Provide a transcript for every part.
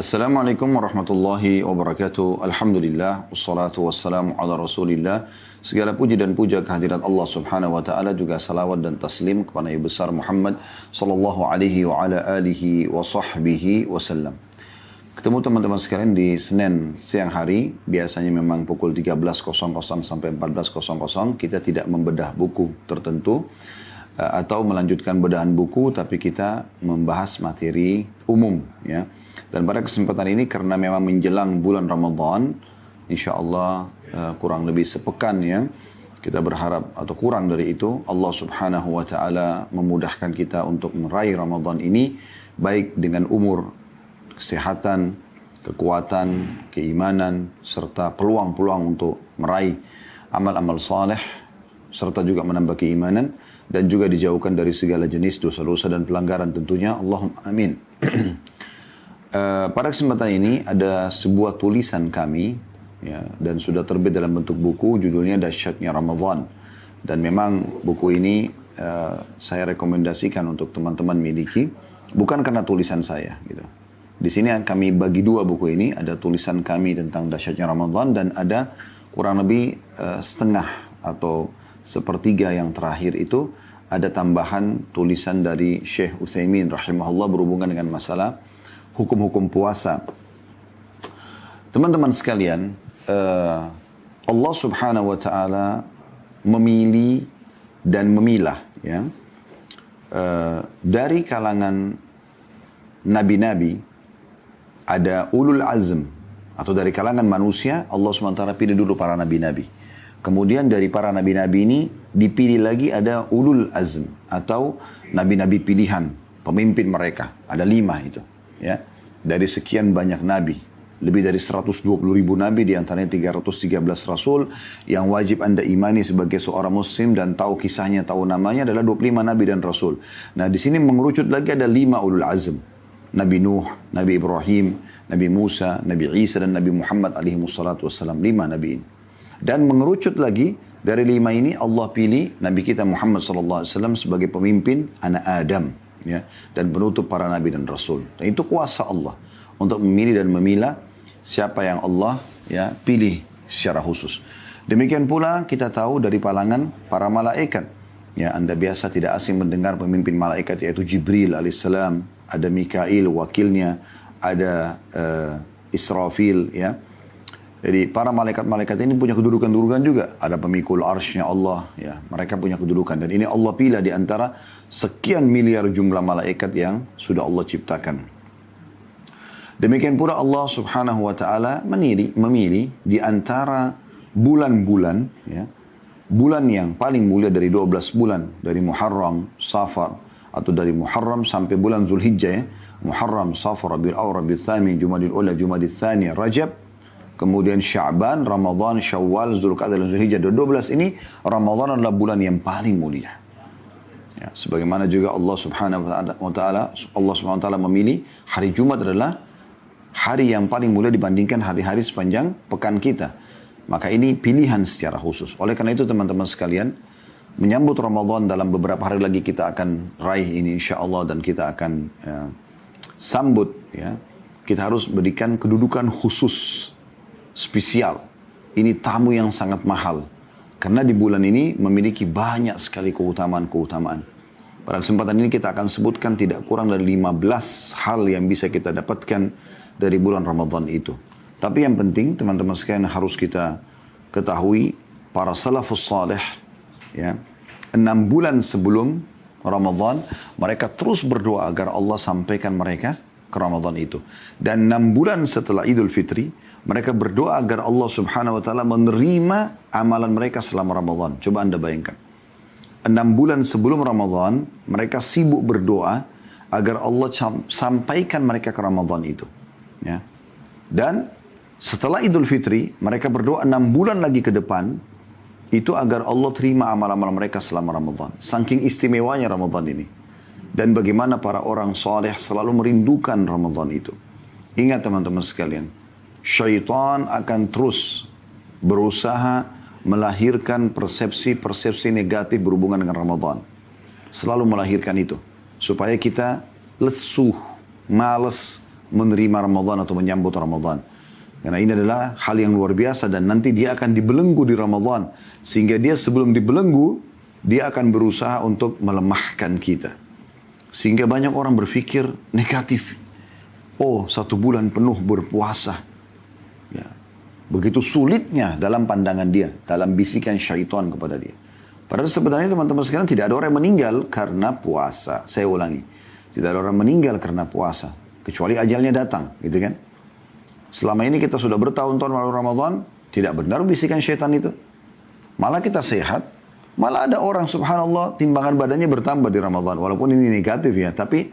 Assalamualaikum warahmatullahi wabarakatuh. Alhamdulillah, wassalatu wassalamu ala rasulillah. Segala puji dan puja kehadirat Allah subhanahu wa ta'ala, juga salawat dan taslim kepada Nabi besar Muhammad sallallahu alaihi wa ala alihi wa sahbihi wasallam. Ketemu teman-teman sekalian di Senin siang hari, biasanya memang pukul 13.00 sampai 14.00. Kita tidak membedah buku tertentu atau melanjutkan bedahan buku, tapi kita membahas materi umum, ya. Dan pada kesempatan ini karena memang menjelang bulan Ramadan, insya Allah kurang lebih sepekan, ya, kita berharap atau kurang dari itu Allah subhanahu wa ta'ala memudahkan kita untuk meraih Ramadan ini, baik dengan umur, kesehatan, kekuatan, keimanan, serta peluang-peluang untuk meraih amal-amal saleh, serta juga menambah keimanan, dan juga dijauhkan dari segala jenis dosa-dosa dan pelanggaran tentunya. Allahumma amin. Pada kesempatan ini ada sebuah tulisan kami, ya, dan sudah terbit dalam bentuk buku, judulnya Dahsyatnya Ramadan. Dan memang buku ini saya rekomendasikan untuk teman-teman miliki, bukan karena tulisan saya, gitu. Di sini kami bagi dua buku ini, ada tulisan kami tentang Dahsyatnya Ramadan, dan ada kurang lebih setengah atau sepertiga yang terakhir itu ada tambahan tulisan dari Syekh Utsaimin rahimahullah berhubungan dengan masalah hukum-hukum puasa. Teman-teman sekalian, Allah subhanahu wa ta'ala memilih dan memilah, ya, dari kalangan nabi-nabi ada ulul azm, atau dari kalangan manusia Allah subhanahu wa ta'ala pilih dulu para nabi-nabi. Kemudian dari para nabi-nabi ini dipilih lagi ada ulul azm, atau nabi-nabi pilihan, pemimpin mereka. Ada 5 itu. Ya, dari sekian banyak nabi, lebih dari 120.000 nabi, diantaranya 313 rasul yang wajib anda imani sebagai seorang muslim dan tahu kisahnya, tahu namanya adalah 25 nabi dan rasul. Nah, di sini mengerucut lagi ada 5 ulul azm. Nabi Nuh, Nabi Ibrahim, Nabi Musa, Nabi Isa, dan Nabi Muhammad alaihi wassalatu wassalam. 5 nabi ini. Dan mengerucut lagi dari 5 ini Allah pilih Nabi kita Muhammad sallallahu alaihi wasallam sebagai pemimpin anak Adam, ya, dan penutup para nabi dan rasul. Dan itu kuasa Allah untuk memilih dan memilah siapa yang Allah, ya, pilih secara khusus. Demikian pula kita tahu dari kalangan para malaikat. Ya, anda biasa tidak asing mendengar pemimpin malaikat yaitu Jibril alaihissalam, ada Mikail wakilnya, ada Israfil, ya. Jadi para malaikat-malaikat ini punya kedudukan-kedudukan juga. Ada pemikul arsy-Nya Allah, ya. Mereka punya kedudukan. Dan ini Allah pilih di antara sekian miliar jumlah malaikat yang sudah Allah ciptakan. Demikian pula Allah subhanahu wa ta'ala memilih di antara bulan-bulan, ya, bulan yang paling mulia dari 12 bulan. Dari Muharram, Safar, atau dari Muharram sampai bulan Zulhijjah, ya. Muharram, Safar, Rabiul Awwal, Rabiul Tsani, Jumadil Ula, Jumadil Tsani, Rajab. Kemudian Sya'ban, Ramadan, Syawal, Zulqa'dah, dan Zulhijjah. 12 ini Ramadan adalah bulan yang paling mulia. Ya, sebagaimana juga Allah subhanahu wa ta'ala memilih hari Jumat adalah hari yang paling mulia dibandingkan hari-hari sepanjang pekan kita. Maka ini pilihan secara khusus. Oleh karena itu teman-teman sekalian, menyambut Ramadan dalam beberapa hari lagi kita akan raih ini insyaAllah, dan kita akan sambut, ya. Kita harus berikan kedudukan khusus, spesial. Ini tamu yang sangat mahal. Karena di bulan ini memiliki banyak sekali keutamaan-keutamaan. Pada kesempatan ini kita akan sebutkan tidak kurang dari 15 hal yang bisa kita dapatkan dari bulan Ramadan itu. Tapi yang penting teman-teman sekalian harus kita ketahui, para salafus salih, ya, 6 bulan sebelum Ramadan mereka terus berdoa agar Allah sampaikan mereka ke Ramadan itu. Dan 6 bulan setelah Idul Fitri mereka berdoa agar Allah subhanahu wa ta'ala menerima amalan mereka selama Ramadan. Coba anda bayangkan. 6 bulan sebelum Ramadan, mereka sibuk berdoa agar Allah sampaikan mereka ke Ramadan itu. Ya. Dan setelah Idul Fitri, mereka berdoa 6 bulan lagi ke depan, itu agar Allah terima amal-amal mereka selama Ramadan. Saking istimewanya Ramadan ini. Dan bagaimana para orang saleh selalu merindukan Ramadan itu. Ingat teman-teman sekalian, syaitan akan terus berusaha melahirkan persepsi-persepsi negatif berhubungan dengan Ramadan. Selalu melahirkan itu. Supaya kita lesuh, malas, menerima Ramadan atau menyambut Ramadan. Karena ini adalah hal yang luar biasa dan nanti dia akan dibelenggu di Ramadan. Sehingga dia sebelum dibelenggu, dia akan berusaha untuk melemahkan kita. Sehingga banyak orang berpikir negatif. Oh, 1 bulan penuh berpuasa. Ya. Begitu sulitnya dalam pandangan dia, dalam bisikan syaitan kepada dia. Padahal sebenarnya teman-teman sekalian tidak ada orang yang meninggal karena puasa. Saya ulangi, tidak ada orang meninggal karena puasa. Kecuali ajalnya datang, gitu kan. Selama ini kita sudah bertahun-tahun malam Ramadan, tidak benar bisikan syaitan itu. Malah kita sehat, malah ada orang subhanallah timbangan badannya bertambah di Ramadan. Walaupun ini negatif ya, tapi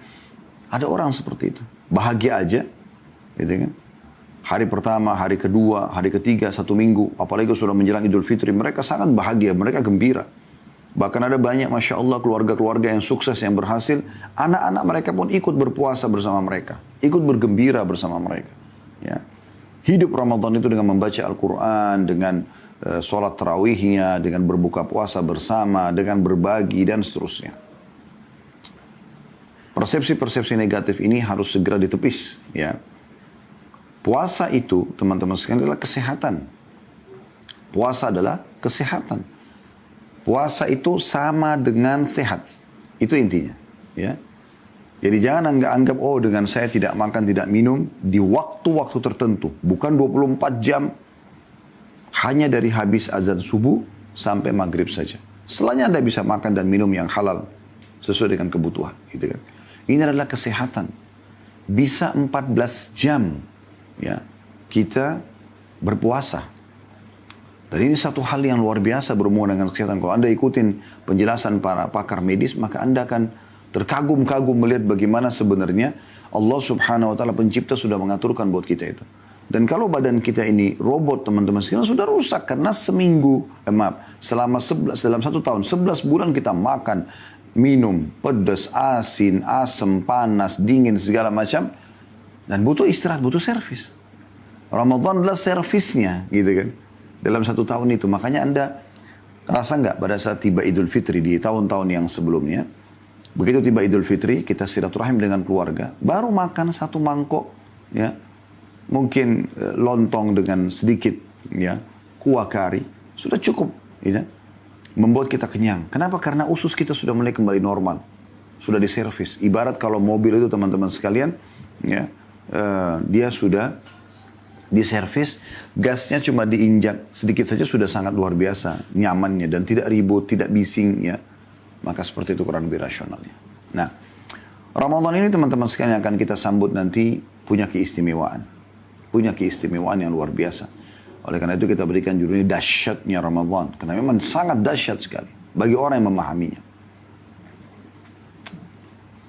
ada orang seperti itu. Bahagia aja, gitu kan. Hari pertama, hari kedua, hari ketiga, 1 minggu, apalagi sudah menjelang Idul Fitri, mereka sangat bahagia, mereka gembira. Bahkan ada banyak, Masya Allah, keluarga-keluarga yang sukses, yang berhasil. Anak-anak mereka pun ikut berpuasa bersama mereka. Ikut bergembira bersama mereka. Ya. Hidup Ramadan itu dengan membaca Al-Quran, dengan sholat tarawihnya, dengan berbuka puasa bersama, dengan berbagi, dan seterusnya. Persepsi-persepsi negatif ini harus segera ditepis. Ya. Puasa itu, teman-teman sekalian, adalah kesehatan. Puasa adalah kesehatan. Puasa itu sama dengan sehat. Itu intinya. Ya. Jadi jangan anggap, oh dengan saya tidak makan, tidak minum, di waktu-waktu tertentu. Bukan 24 jam, hanya dari habis azan subuh sampai maghrib saja. Setelahnya Anda bisa makan dan minum yang halal, sesuai dengan kebutuhan. Gitu kan. Ini adalah kesehatan. Bisa 14 jam ya, kita berpuasa. Dan ini satu hal yang luar biasa berhubungan dengan kesehatan. Kalau Anda ikutin penjelasan para pakar medis, maka Anda akan terkagum-kagum melihat bagaimana sebenarnya Allah subhanahu wa ta'ala pencipta sudah mengaturkan buat kita itu. Dan kalau badan kita ini robot teman-teman sekalian sudah rusak karena selama 11, dalam 1 tahun, 11 bulan kita makan, minum, pedas, asin, asam, panas, dingin, segala macam. Dan butuh istirahat, butuh servis. Ramadan adalah servisnya gitu kan. Dalam 1 tahun itu. Makanya Anda rasa nggak pada saat tiba Idul Fitri di tahun-tahun yang sebelumnya. Begitu tiba Idul Fitri, kita silaturahim dengan keluarga. Baru makan 1 mangkok. Ya, mungkin lontong dengan sedikit ya, kuah kari. Sudah cukup. Ya, membuat kita kenyang. Kenapa? Karena usus kita sudah mulai kembali normal. Sudah diservis. Ibarat kalau mobil itu teman-teman sekalian. Ya, dia sudah diservis, gasnya cuma diinjak sedikit saja sudah sangat luar biasa nyamannya dan tidak ribut, tidak bising ya. Maka seperti itu kurang lebih rasionalnya. Nah, Ramadan ini teman-teman sekalian yang akan kita sambut nanti punya keistimewaan. Punya keistimewaan yang luar biasa. Oleh karena itu kita berikan judul ini dahsyatnya Ramadan. Karena memang sangat dahsyat sekali bagi orang yang memahaminya.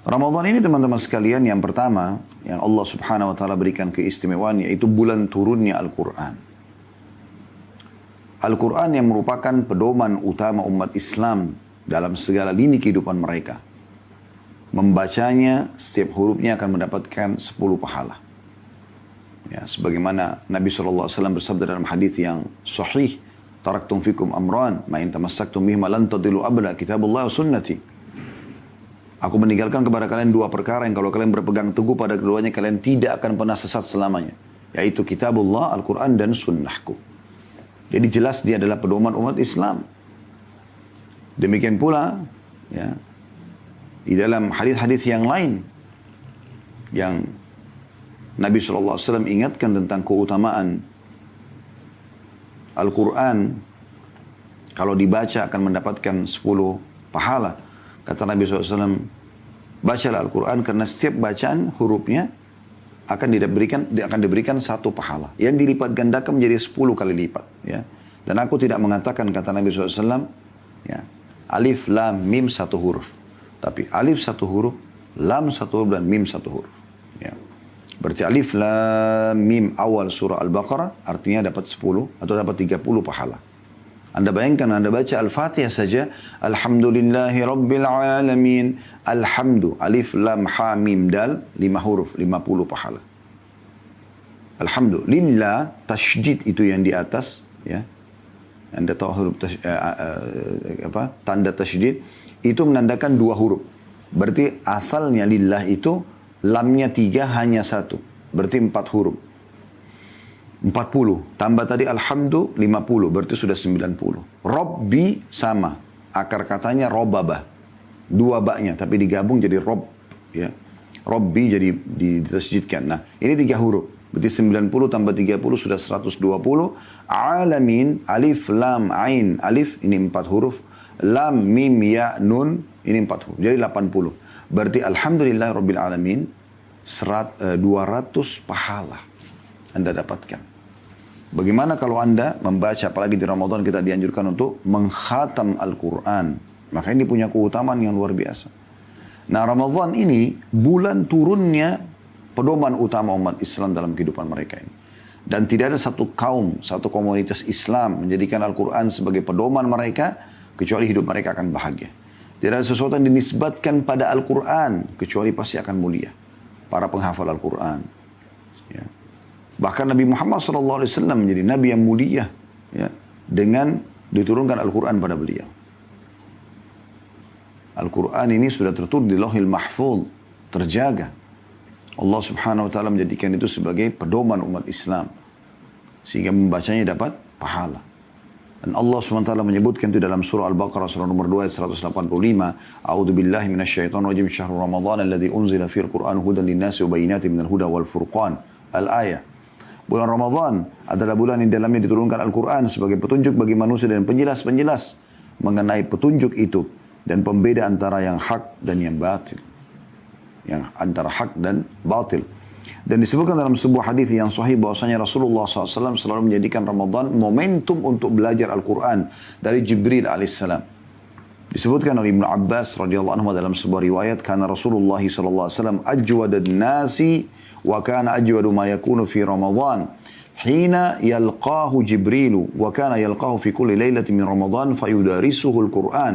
Ramadan ini teman-teman sekalian yang pertama yang Allah subhanahu wa ta'ala berikan keistimewaan yaitu bulan turunnya Al-Quran. Al-Quran yang merupakan pedoman utama umat Islam dalam segala lini kehidupan mereka. Membacanya setiap hurufnya akan mendapatkan 10 pahala. Ya, sebagaimana Nabi SAW bersabda dalam hadis yang sahih, taraktum fikum amran ma in tamassaktum bihima lan tadillu abada kitabullah wa sunnati. Aku meninggalkan kepada kalian 2 perkara yang kalau kalian berpegang teguh pada keduanya kalian tidak akan pernah sesat selamanya. Yaitu kitabullah, Al-Quran dan sunnahku. Jadi jelas dia adalah pedoman umat Islam. Demikian pula ya, di dalam hadis-hadis yang lain yang Nabi SAW ingatkan tentang keutamaan Al-Quran kalau dibaca akan mendapatkan 10 pahala. Kata Nabi SAW, bacalah Al-Quran karena setiap bacaan hurufnya akan diberikan 1 pahala. Yang dilipat gandakan menjadi 10 kali lipat. Ya. Dan aku tidak mengatakan, kata Nabi SAW, ya, alif, lam, mim 1 huruf. Tapi alif 1 huruf, lam 1 huruf, dan mim 1 huruf. Ya. Berarti alif, lam, mim awal surah Al-Baqarah artinya dapat 10 atau dapat 30 pahala. Anda bayangkan, Anda baca Al-Fatihah saja, Alhamdulillahi Rabbil Alamin, Alhamdu, alif, lam, ha, mim, dal, 5 huruf, 50 pahala. Alhamdulillah, tasydid itu yang di atas, ya. Anda tahu huruf tanda tasydid, itu menandakan 2 huruf. Berarti asalnya lillah itu, lamnya 3, hanya 1. berarti 4 huruf. 40. Tambah tadi alhamdu 50. Berarti sudah 90. Robbi sama. Akar katanya robabah. 2 baknya. Tapi digabung jadi rob. Ya. Robbi jadi ditasjidkan. Nah ini 3 huruf. Berarti 90 tambah 30 sudah 120. Alamin. Alif, lam, ain. Alif ini 4 huruf. Lam, mim, ya, nun. Ini 4 huruf. Jadi 80. Berarti alhamdulillah rabbil alamin. 200 pahala Anda dapatkan. Bagaimana kalau Anda membaca, apalagi di Ramadan kita dianjurkan untuk mengkhatam Al-Quran. Maka ini punya keutamaan yang luar biasa. Nah Ramadan ini bulan turunnya pedoman utama umat Islam dalam kehidupan mereka ini. Dan tidak ada satu kaum, satu komunitas Islam menjadikan Al-Quran sebagai pedoman mereka, kecuali hidup mereka akan bahagia. Tidak ada sesuatu yang dinisbatkan pada Al-Quran, kecuali pasti akan mulia. Para penghafal Al-Quran. Ya. Bahkan Nabi Muhammad SAW menjadi Nabi yang mulia. Ya, dengan diturunkan Al-Quran pada beliau. Al-Quran ini sudah tertulis di Lauhil Mahfuz. Terjaga. Allah Subhanahu Wa Taala menjadikan itu sebagai pedoman umat Islam. Sehingga membacanya dapat pahala. Dan Allah SWT menyebutkan itu dalam surah Al-Baqarah surah nomor 2 ayat 185. A'udzu billahi minasyaitonir rajim. Syahrul Ramadan alladzi unzila fil Qur'an hudan lin-nasi wa bayyinatin minal huda wal furqan. Al-ayah. Bulan Ramadan adalah bulan yang dalamnya diturunkan Al-Quran sebagai petunjuk bagi manusia dan penjelas-penjelas mengenai petunjuk itu. Dan pembeda antara yang hak dan yang batil. Yang antara hak dan batil. Dan disebutkan dalam sebuah hadis yang sahih bahwasanya Rasulullah SAW selalu menjadikan Ramadan momentum untuk belajar Al-Quran dari Jibril alaihissalam. Disebutkan oleh Ibnu Abbas radhiyallahu anhu dalam sebuah riwayat, karena Rasulullah SAW ajwadan nasi wa kana ajwadu ma yakunu fi Ramadan hina yalqahu Jibrilu wa kana yalqahu fi kulli lailatin min Ramadan fayudarisuhu Al-Quran.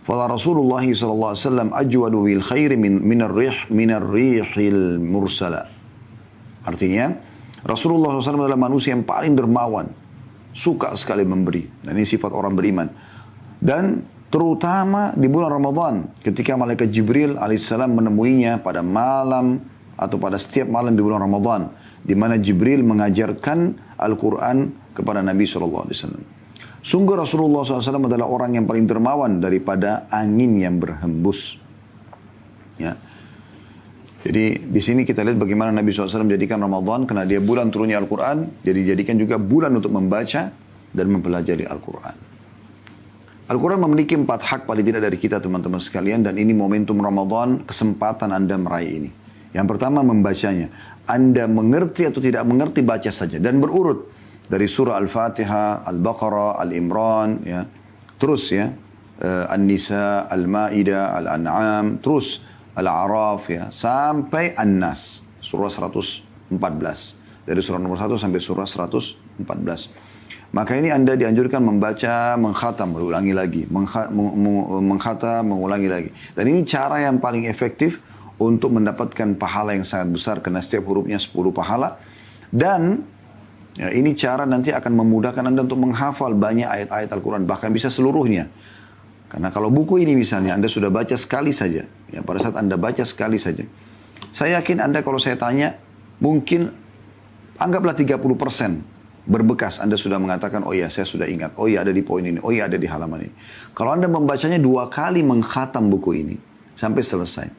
Fala Rasulullah SAW ajwadu bil khairi min ar-rihil mursala. Artinya, Rasulullah SAW adalah manusia yang paling dermawan. Suka sekali memberi. Dan ini sifat orang beriman. Dan terutama di bulan Ramadan. Ketika malaikat Jibril alaihissalam menemuinya pada malam atau pada setiap malam di bulan Ramadan. Di mana Jibril mengajarkan Al-Quran kepada Nabi SAW. Sungguh Rasulullah SAW adalah orang yang paling dermawan daripada angin yang berhembus. Ya. Jadi di sini kita lihat bagaimana Nabi SAW menjadikan Ramadan karena dia bulan turunnya Al-Quran. Jadi dijadikan juga bulan untuk membaca dan mempelajari Al-Quran. Al-Quran memiliki 4 hak paling tidak dari kita teman-teman sekalian. Dan ini momentum Ramadan, kesempatan Anda meraih ini. Yang pertama membacanya. Anda mengerti atau tidak mengerti, baca saja. Dan berurut. Dari surah Al-Fatihah, Al-Baqarah, Al-Imran. Ya. Terus ya. An-Nisa, Al-Ma'idah, Al-An'am. Terus Al-A'raf ya, sampai An-Nas, surah 114. Dari surah nomor 1 sampai surah 114. Maka ini Anda dianjurkan membaca, mengkhatam, berulangi lagi. Mengkhatam, mengulangi lagi. Dan ini cara yang paling efektif untuk mendapatkan pahala yang sangat besar. Karena setiap hurufnya 10 pahala. Dan ya, ini cara nanti akan memudahkan Anda untuk menghafal banyak ayat-ayat Al-Quran. Bahkan bisa seluruhnya. Karena kalau buku ini misalnya Anda sudah baca sekali saja. Ya, pada saat Anda baca sekali saja. Saya yakin Anda kalau saya tanya. Mungkin anggaplah 30% berbekas. Anda sudah mengatakan, oh ya saya sudah ingat. Oh ya ada di poin ini. Oh ya ada di halaman ini. Kalau Anda membacanya 2 kali mengkhatam buku ini. Sampai selesai.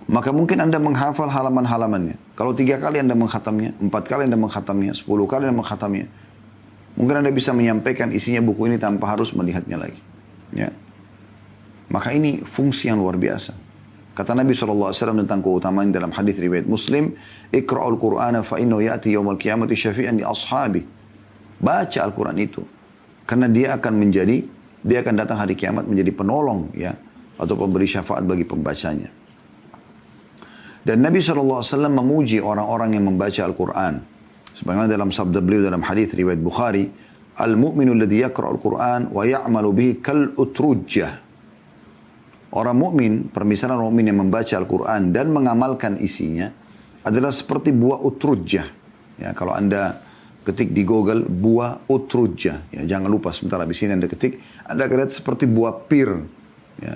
Maka mungkin Anda menghafal halaman-halamannya. Kalau 3 kali Anda mengkhatamnya. 4 kali Anda mengkhatamnya. 10 kali Anda mengkhatamnya. Mungkin Anda bisa menyampaikan isinya buku ini tanpa harus melihatnya lagi. Ya. Maka ini fungsi yang luar biasa. Kata Nabi SAW tentang keutamaan dalam hadis riwayat Muslim, Iqra'ul Qur'ana fa innahu ya'ti yawmal qiyamati syafi'an li ashabi. Baca Al-Quran itu. Karena dia akan datang hari kiamat menjadi penolong ya, atau pemberi syafaat bagi pembacanya. Dan Nabi SAW memuji orang-orang yang membaca Al-Quran. Sebagaimana dalam sabda beliau dalam hadis riwayat Bukhari, Al-mu'minu alladhi yaqra'ul Qur'an wa ya'malu bihi kal utrujjah. Orang mukmin, permisalan orang mukmin yang membaca Al-Quran dan mengamalkan isinya adalah seperti buah utrujjah. Ya, kalau Anda ketik di Google buah utrujjah, ya, jangan lupa sebentar habis ini Anda ketik, Anda akan lihat seperti buah pir. Ya,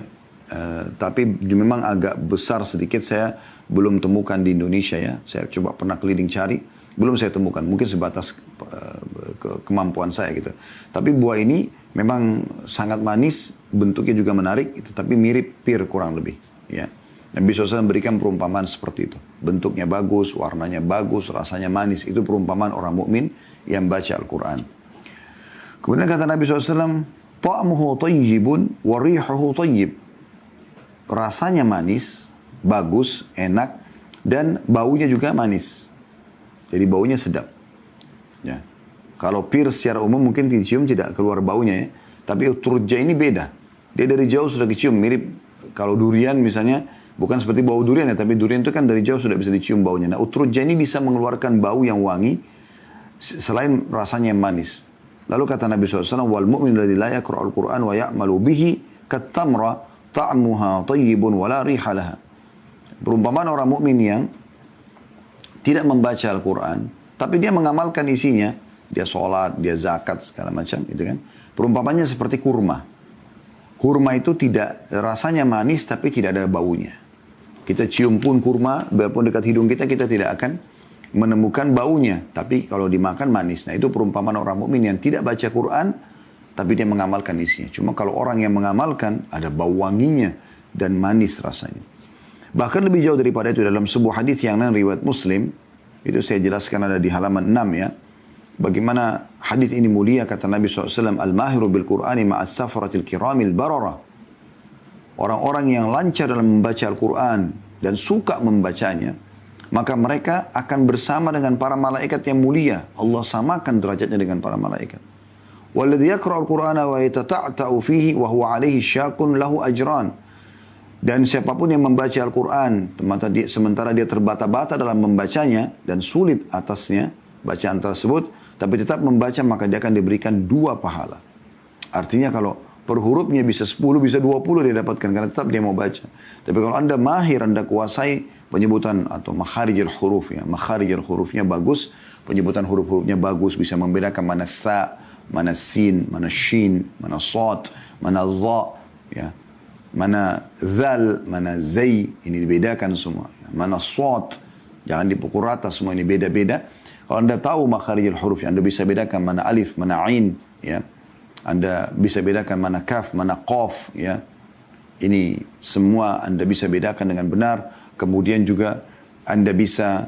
Tapi memang agak besar sedikit, saya belum temukan di Indonesia ya. Saya coba pernah keliling cari, belum saya temukan. Mungkin sebatas kemampuan saya gitu. Tapi buah ini memang sangat manis, bentuknya juga menarik, gitu, tapi mirip pir kurang lebih. Ya. Nabi SAW memberikan perumpamaan seperti itu. Bentuknya bagus, warnanya bagus, rasanya manis. Itu perumpamaan orang mukmin yang baca Al-Quran. Kemudian kata Nabi SAW, ta'muhu tayyibun wa rihuhu tayyib. Rasanya manis, bagus, enak, dan baunya juga manis. Jadi baunya sedap. Ya. Kalau pir secara umum mungkin dicium tidak keluar baunya ya. Tapi utrujja ini beda. Dia dari jauh sudah dicium, mirip kalau durian misalnya, bukan seperti bau durian ya, tapi durian itu kan dari jauh sudah bisa dicium baunya. Nah, utrujja ini bisa mengeluarkan bau yang wangi, selain rasanya yang manis. Lalu kata Nabi SAW, wal mu'minu alladhi la yaqra'ul Qur'an wa ya'malu bihi kat-tamra ta'muha tayyibun wa la riha laha. Perumpamaan orang mukmin yang tidak membaca Al-Quran, tapi dia mengamalkan isinya, dia sholat, dia zakat, segala macam, gitu kan. Perumpamannya seperti kurma. Kurma itu tidak, rasanya manis, tapi tidak ada baunya. Kita cium pun kurma, biarpun dekat hidung kita, kita tidak akan menemukan baunya. Tapi kalau dimakan manis. Nah itu perumpamaan orang mukmin yang tidak baca Quran, tapi dia mengamalkan isinya. Cuma kalau orang yang mengamalkan, ada bau wanginya dan manis rasanya. Bahkan lebih jauh daripada itu, dalam sebuah hadis yang lain riwayat Muslim, itu saya jelaskan ada di halaman 6 ya. Bagaimana hadis ini mulia, kata Nabi SAW, Al-mahiru bil-Qur'ani ma'as safaratil kiramil barara. Orang-orang yang lancar dalam membaca Al-Quran dan suka membacanya, maka mereka akan bersama dengan para malaikat yang mulia. Allah samakan derajatnya dengan para malaikat. Walladhi yakra'ul Qur'ana wa yatata'ta'u fihi wa huwa alaihi syakun lahu ajran. Dan siapapun yang membaca Al-Quran, sementara dia terbata-bata dalam membacanya, dan sulit atasnya bacaan tersebut, tapi tetap membaca, maka dia akan diberikan 2 pahala. Artinya kalau per hurufnya bisa 10, bisa 20 dia dapatkan, karena tetap dia mau baca. Tapi kalau anda mahir, anda kuasai penyebutan atau makharijul huruf, ya, makharijul hurufnya bagus, penyebutan huruf-hurufnya bagus, bisa membedakan mana tha, mana sin, mana shin, mana sod, mana dha, ya. Mana zal, mana zai, ini dibedakan semua. Mana sod, jangan dipukul rata, semua ini beda-beda. Kalau anda tahu makharijul huruf, anda bisa bedakan mana alif, mana ain, ya. Anda bisa bedakan mana kaf, mana qaf, ya. Ini semua anda bisa bedakan dengan benar. Kemudian juga anda bisa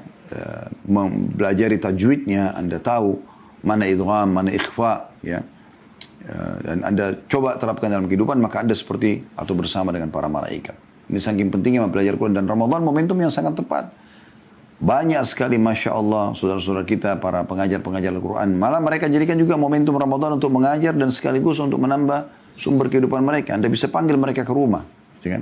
mempelajari tajwidnya, anda tahu mana idgham, mana ikhfa, ya. Dan anda coba terapkan dalam kehidupan, maka anda seperti atau bersama dengan para malaikat. Ini saking pentingnya mempelajari Quran, dan Ramadan momentum yang sangat tepat. Banyak sekali Masya Allah saudara-saudara kita para pengajar-pengajar Al-Quran, malah mereka jadikan juga momentum Ramadan untuk mengajar dan sekaligus untuk menambah sumber kehidupan mereka. Anda bisa panggil mereka ke rumah, kan?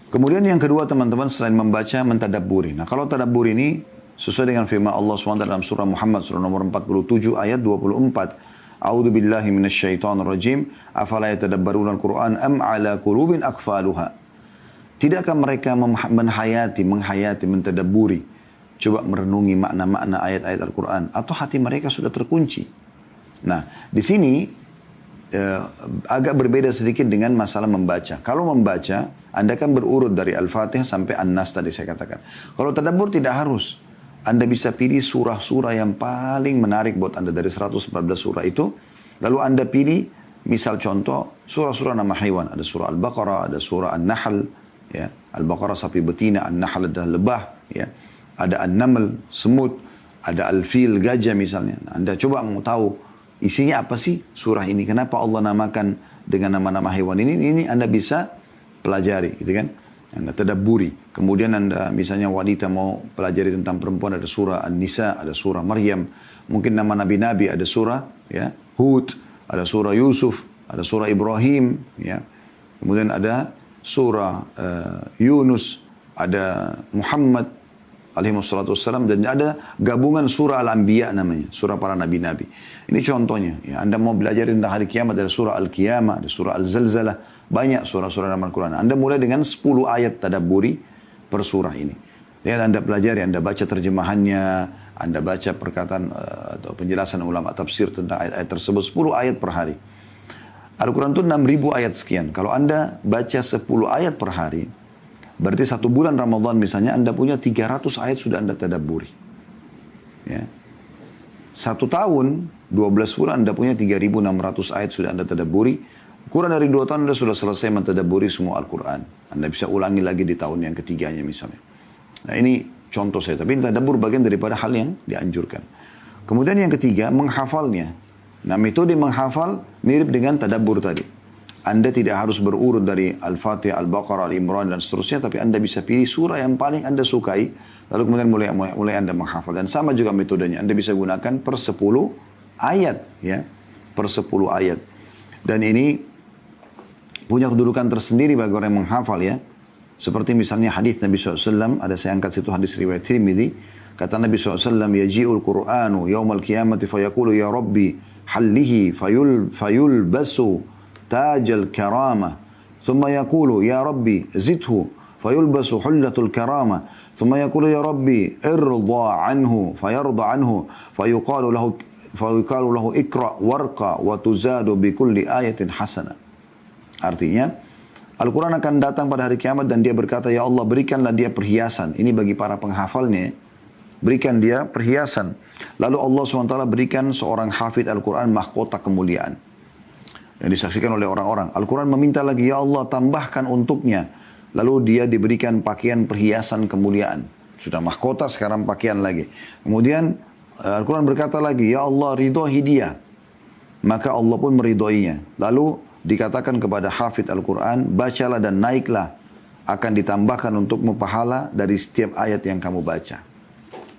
Kemudian yang kedua teman-teman, selain membaca, mentadabburi. Nah kalau tadabbur ini sesuai dengan firman Allah SWT dalam surah Muhammad surah nomor 47 ayat 24. A'udzu billahi minasyaitonir rajim. Afala yatadabbaruna al-Qur'an am 'ala qulubin aqfaluha. Tidakkah mereka menghayati, mentadabburi, coba merenungi makna-makna ayat-ayat Al-Quran, atau hati mereka sudah terkunci? Nah, di sini agak berbeda sedikit dengan masalah membaca. Kalau membaca, Anda kan berurut dari Al-Fatihah sampai An-Nas tadi saya katakan. Kalau tadabbur tidak harus. Anda bisa pilih surah-surah yang paling menarik buat Anda dari 114 surah itu. Lalu Anda pilih, misal contoh, surah-surah nama hewan. Ada surah Al-Baqarah, ada surah An-Nahl, ya. Al-Baqarah sapi betina, An-Nahl adalah lebah, ya. Ada An-Naml, semut, ada Al-Fil, gajah misalnya. Nah, Anda coba mau tahu isinya apa sih surah ini? Kenapa Allah namakan dengan nama-nama hewan ini? Ini Anda bisa pelajari, gitu kan? Anda tadabburi. Kemudian Anda misalnya wanita mau pelajari tentang perempuan, ada surah An-Nisa, ada surah Maryam. Mungkin nama nabi-nabi ada surah, ya, Hud, ada surah Yusuf, ada surah Ibrahim, ya. Kemudian ada surah Yunus, ada Muhammad alaihi wassalatu wassalam, dan ada gabungan surah Al-Anbiya namanya, surah para nabi-nabi. Ini contohnya, ya. Anda mau belajar tentang hari kiamat, ada surah Al-Qiyamah, ada surah Al-Zalzalah, banyak surah-surah dalam Al-Quran. Anda mulai dengan 10 ayat tadabburi per surah ini. Ya, Anda pelajari, Anda baca terjemahannya, Anda baca perkataan atau penjelasan ulama tafsir tentang ayat-ayat tersebut, 10 ayat per hari. Al-Quran itu 6.000 ayat sekian. Kalau Anda baca 10 ayat per hari, berarti 1 bulan Ramadan misalnya Anda punya 300 ayat sudah Anda tadabburi. Ya. 1 tahun, 12 bulan Anda punya 3.600 ayat sudah Anda tadabburi. Kurang dari 2 tahun Anda sudah selesai mentadabburi semua Al-Quran. Anda bisa ulangi lagi di tahun yang ketiganya misalnya. Nah ini contoh saya. Tapi tadabbur bagian daripada hal yang dianjurkan. Kemudian yang ketiga, menghafalnya. Nah metode menghafal mirip dengan tadabbur tadi. Anda tidak harus berurut dari Al-Fatihah, Al-Baqarah, Al-Imran dan seterusnya. Tapi Anda bisa pilih surah yang paling Anda sukai. Lalu kemudian mulai Anda menghafal. Dan sama juga metodenya. Anda bisa gunakan per 10 ayat. Ya, per 10 ayat. Dan ini punya kedudukan tersendiri bagi orang yang menghafal ya. Seperti misalnya hadis Nabi SAW. Ada saya angkat situ hadis riwayat Tirmidzi. Kata Nabi SAW. Yaji'ul Qur'anu yawmal qiyamati fayaqulu ya Rabbi. حله فيلبس تاج الكرامة ثم يقول يا ربي زده فيلبس حلة الكرامة ثم يقول يا ربي ارضى عنه فيرضى عنه فيقال له اقرأ وارقى وتزاد بكل آية حسنة. Artinya Al-Quran akan datang pada hari kiamat dan dia berkata, ya Allah berikanlah dia perhiasan. Ini bagi para penghafalnya. Berikan dia perhiasan. Lalu Allah SWT berikan seorang hafid Al-Quran mahkota kemuliaan. Yang disaksikan oleh orang-orang. Al-Quran meminta lagi, ya Allah tambahkan untuknya. Lalu dia diberikan pakaian perhiasan kemuliaan. Sudah mahkota, sekarang pakaian lagi. Kemudian Al-Quran berkata lagi, ya Allah ridhoi dia. Maka Allah pun meridhoinya. Lalu dikatakan kepada hafid Al-Quran, bacalah dan naiklah. Akan ditambahkan untukmu pahala dari setiap ayat yang kamu baca.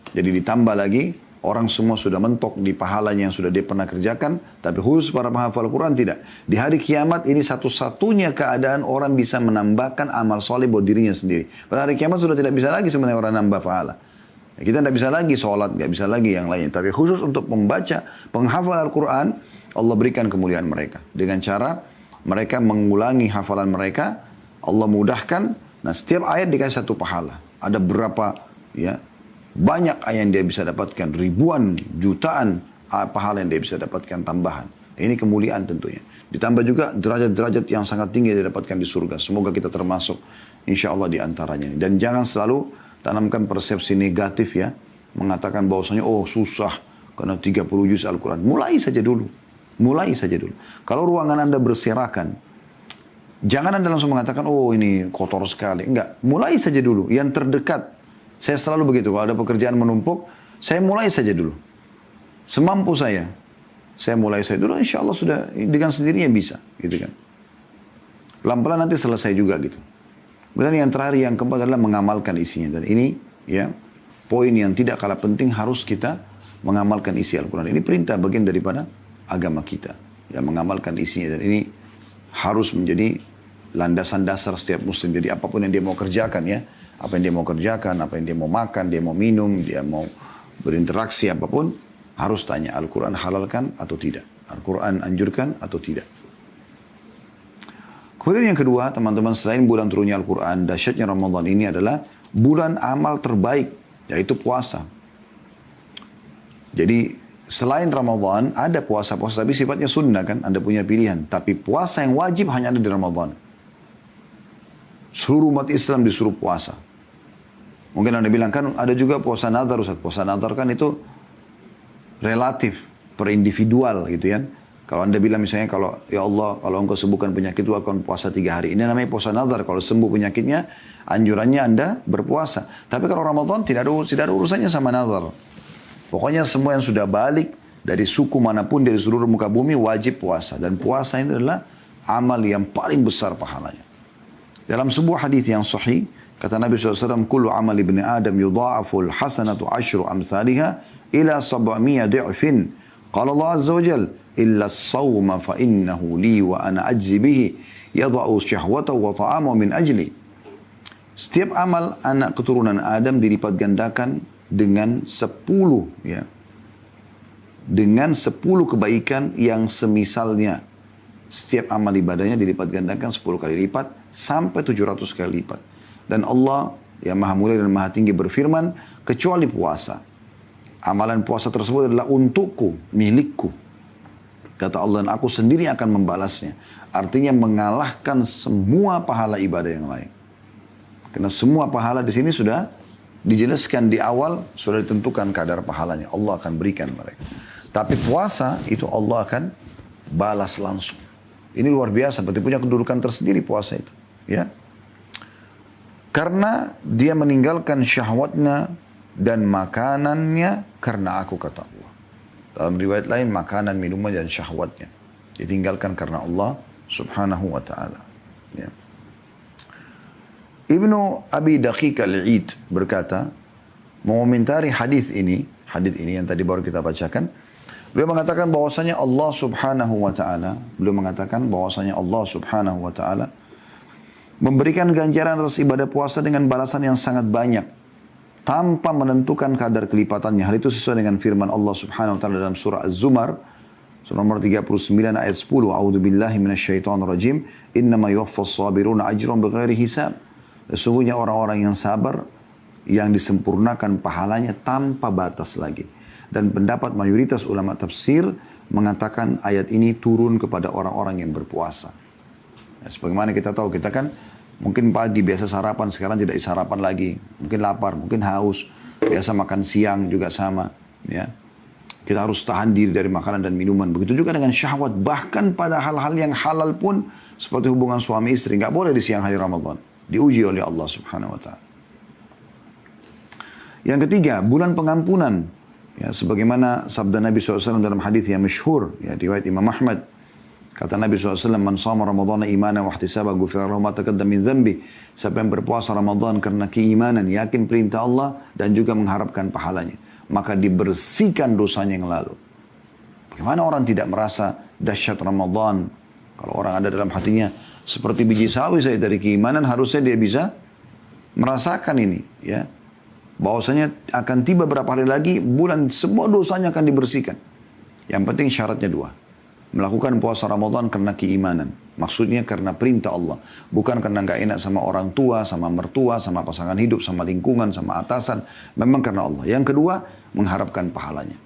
Jadi ditambah lagi, orang semua sudah mentok di pahalanya yang sudah dia pernah kerjakan, tapi khusus para penghafal Al-Quran tidak. Di hari kiamat ini satu-satunya keadaan orang bisa menambahkan amal soleh buat dirinya sendiri. Pada hari kiamat sudah tidak bisa lagi sebenarnya orang nambah pahala. Kita tidak bisa lagi sholat, tidak bisa lagi yang lain. Tapi khusus untuk membaca, penghafal Al-Quran, Allah berikan kemuliaan mereka. Dengan cara mereka mengulangi hafalan mereka, Allah mudahkan, nah setiap ayat dikasih satu pahala. Ada berapa ya, banyak ayat yang dia bisa dapatkan, ribuan, jutaan pahala yang dia bisa dapatkan tambahan. Ini kemuliaan tentunya. Ditambah juga derajat-derajat yang sangat tinggi yang didapatkan di surga. Semoga kita termasuk insya Allah di antaranya. Dan jangan selalu tanamkan persepsi negatif ya. Mengatakan bahwasanya oh susah karena 30 juz Al-Quran. Mulai saja dulu. Mulai saja dulu. Kalau ruangan Anda berserakan, jangan Anda langsung mengatakan oh ini kotor sekali. Enggak. Mulai saja dulu. Yang terdekat. Saya selalu begitu, kalau ada pekerjaan menumpuk, saya mulai saja dulu. Semampu saya mulai saja dulu, insya Allah sudah dengan sendirinya bisa. Gitu kan. Pelan-pelan nanti selesai juga gitu. Kemudian yang terakhir, yang keempat adalah mengamalkan isinya. Dan ini ya poin yang tidak kalah penting harus kita mengamalkan isi Al-Quran. Ini perintah bagian daripada agama kita. Ya, mengamalkan isinya. Dan ini harus menjadi landasan dasar setiap muslim. Jadi apapun yang dia mau kerjakan ya. Apa yang dia mau kerjakan, apa yang dia mau makan, dia mau minum, dia mau berinteraksi apapun, harus tanya Al-Quran halalkan atau tidak. Al-Quran anjurkan atau tidak. Kemudian yang kedua, teman-teman, selain bulan turunnya Al-Quran, dahsyatnya Ramadan ini adalah bulan amal terbaik, yaitu puasa. Jadi selain Ramadan, ada puasa-puasa, tapi sifatnya sunnah kan, Anda punya pilihan. Tapi puasa yang wajib hanya ada di Ramadan. Seluruh umat Islam disuruh puasa. Mungkin Anda bilang kan ada juga puasa nazar Ustaz. Puasa nazar kan itu relatif, per individual gitu ya. Kalau Anda bilang misalnya kalau ya Allah kalau engkau sembuhkan penyakit itu akan puasa 3 hari. Ini namanya puasa nazar. Kalau sembuh penyakitnya anjurannya Anda berpuasa. Tapi kalau Ramadan tidak ada urusannya sama nazar. Pokoknya semua yang sudah balik dari suku manapun dari seluruh muka bumi wajib puasa. Dan puasa ini adalah amal yang paling besar pahalanya. Dalam sebuah hadis yang sahih, kata Nabi SAW, kullu amal ibni Adam yudha'aful hasanatu ashru amthaliha ila 700 di'fin. Qala Allah Azza wa Jal, illa as-sawma fa innahu li wa ana ajzi bihi yadha'u syahwatahu wa ta'amahu min ajli. Setiap amal anak keturunan Adam dilipat gandakan dengan 10 ya. Dengan 10 kebaikan yang semisalnya. Setiap amal ibadahnya dilipat gandakan 10 kali lipat sampai 700 kali lipat. Dan Allah yang maha mulia dan maha tinggi berfirman, kecuali puasa. Amalan puasa tersebut adalah untukku, milikku. Kata Allah, dan aku sendiri akan membalasnya. Artinya mengalahkan semua pahala ibadah yang lain. Karena semua pahala di sini sudah dijelaskan di awal, sudah ditentukan kadar pahalanya. Allah akan berikan mereka. Tapi puasa itu Allah akan balas langsung. Ini luar biasa, berarti punya kedudukan tersendiri puasa itu. Ya. Karena dia meninggalkan syahwatnya dan makanannya karena aku, kata Allah. Dalam riwayat lain, makanan, minuman, dan syahwatnya ditinggalkan karena Allah subhanahu wa ta'ala. Ya. Ibnu Abi Daqiq al-Id berkata, mengomentari hadis ini yang tadi baru kita bacakan, beliau mengatakan bahwasanya Allah subhanahu wa ta'ala, memberikan ganjaran atas ibadah puasa dengan balasan yang sangat banyak, tanpa menentukan kadar kelipatannya. Hal itu sesuai dengan firman Allah subhanahu wa ta'ala dalam surah Az-Zumar, surah nomor 39 ayat 10. A'udzu billahi minasyaitonir rajim. Innama yuwaffas sabiruna ajran bighairi hisab. Sesungguhnya orang-orang yang sabar yang disempurnakan pahalanya tanpa batas lagi. Dan pendapat mayoritas ulama tafsir mengatakan ayat ini turun kepada orang-orang yang berpuasa. Ya, sebagaimana kita tahu, kita kan mungkin pagi biasa sarapan, sekarang tidak sarapan lagi. Mungkin lapar, mungkin haus. Biasa makan siang juga sama. Ya. Kita harus tahan diri dari makanan dan minuman. Begitu juga dengan syahwat. Bahkan pada hal-hal yang halal pun, seperti hubungan suami istri, nggak boleh di siang hari Ramadan. Diuji oleh Allah subhanahu wa ta'ala. Yang ketiga, bulan pengampunan. Ya, sebagaimana sabda Nabi SAW dalam hadis yang masyhur, ya, riwayat Imam Ahmad. Kata Nabi SAW, man sama Ramadhan imanan wa ihtisaba ghufira lahu ma taqaddama min dhanbi. Siapa yang berpuasa Ramadan karena keimanan, yakin perintah Allah dan juga mengharapkan pahalanya, maka dibersihkan dosanya yang lalu. Bagaimana orang tidak merasa dahsyat Ramadan? Kalau orang ada dalam hatinya seperti biji sawi saya dari keimanan, harusnya dia bisa merasakan ini, ya. Bahwasanya akan tiba berapa hari lagi bulan semua dosanya akan dibersihkan. Yang penting syaratnya dua. Melakukan puasa Ramadan karena keimanan. Maksudnya karena perintah Allah. Bukan karena nggak enak sama orang tua, sama mertua, sama pasangan hidup, sama lingkungan, sama atasan. Memang karena Allah. Yang kedua, mengharapkan pahalanya.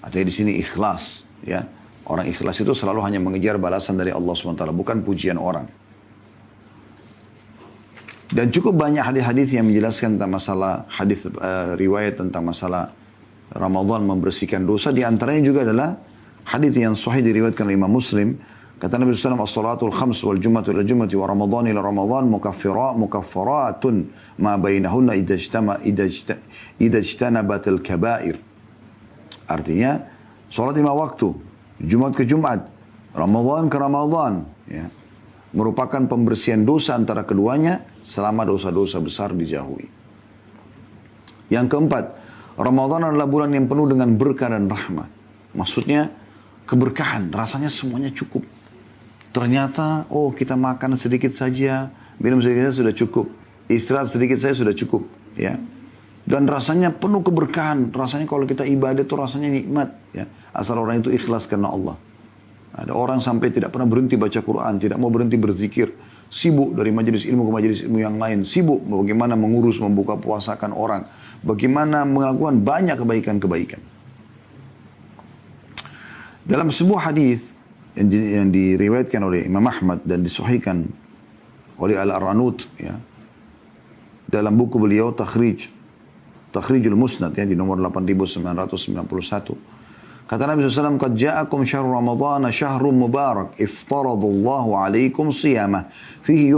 Artinya di sini ikhlas. Ya. Orang ikhlas itu selalu hanya mengejar balasan dari Allah SWT. Bukan pujian orang. Dan cukup banyak hadis-hadis yang menjelaskan tentang masalah hadis riwayat tentang masalah Ramadan membersihkan dosa. Di antaranya juga adalah hadis yang sahih diriwayatkan oleh Imam Muslim. Kata Nabi SAW, as-salatul khams wal jum'atu ila jum'ati wa Ramadan ila Ramadan mukaffaratun ma bainahunna idha ijtanabatil kabair. Artinya, salat 5 waktu, Jumat ke Jumat, Ramadan ke Ramadan, ya, merupakan pembersihan dosa antara keduanya selama dosa-dosa besar dijauhi. Yang keempat, Ramadan adalah bulan yang penuh dengan berkah dan rahmat. Maksudnya keberkahan, rasanya semuanya cukup. Ternyata, oh kita makan sedikit saja, minum sedikit saja sudah cukup. Istirahat sedikit saja sudah cukup. Ya. Dan rasanya penuh keberkahan. Rasanya kalau kita ibadah itu rasanya nikmat. Ya. Asal orang itu ikhlas karena Allah. Ada orang sampai tidak pernah berhenti baca Quran, tidak mau berhenti berzikir, sibuk dari majelis ilmu ke majelis ilmu yang lain, sibuk bagaimana mengurus, membuka puasakan orang, bagaimana melakukan banyak kebaikan-kebaikan. Dalam sebuah hadis yang diriwayatkan oleh Imam Ahmad dan disahihkan oleh Al-Arnaut, ya, dalam buku beliau Takhrijul Musnad, ya, di nomor 8991. Kata Nabi SAW, "Qad ja'akum syahrul Ramadhan syahrun mubarak, iftaradallahu alaikum siyamah, fihi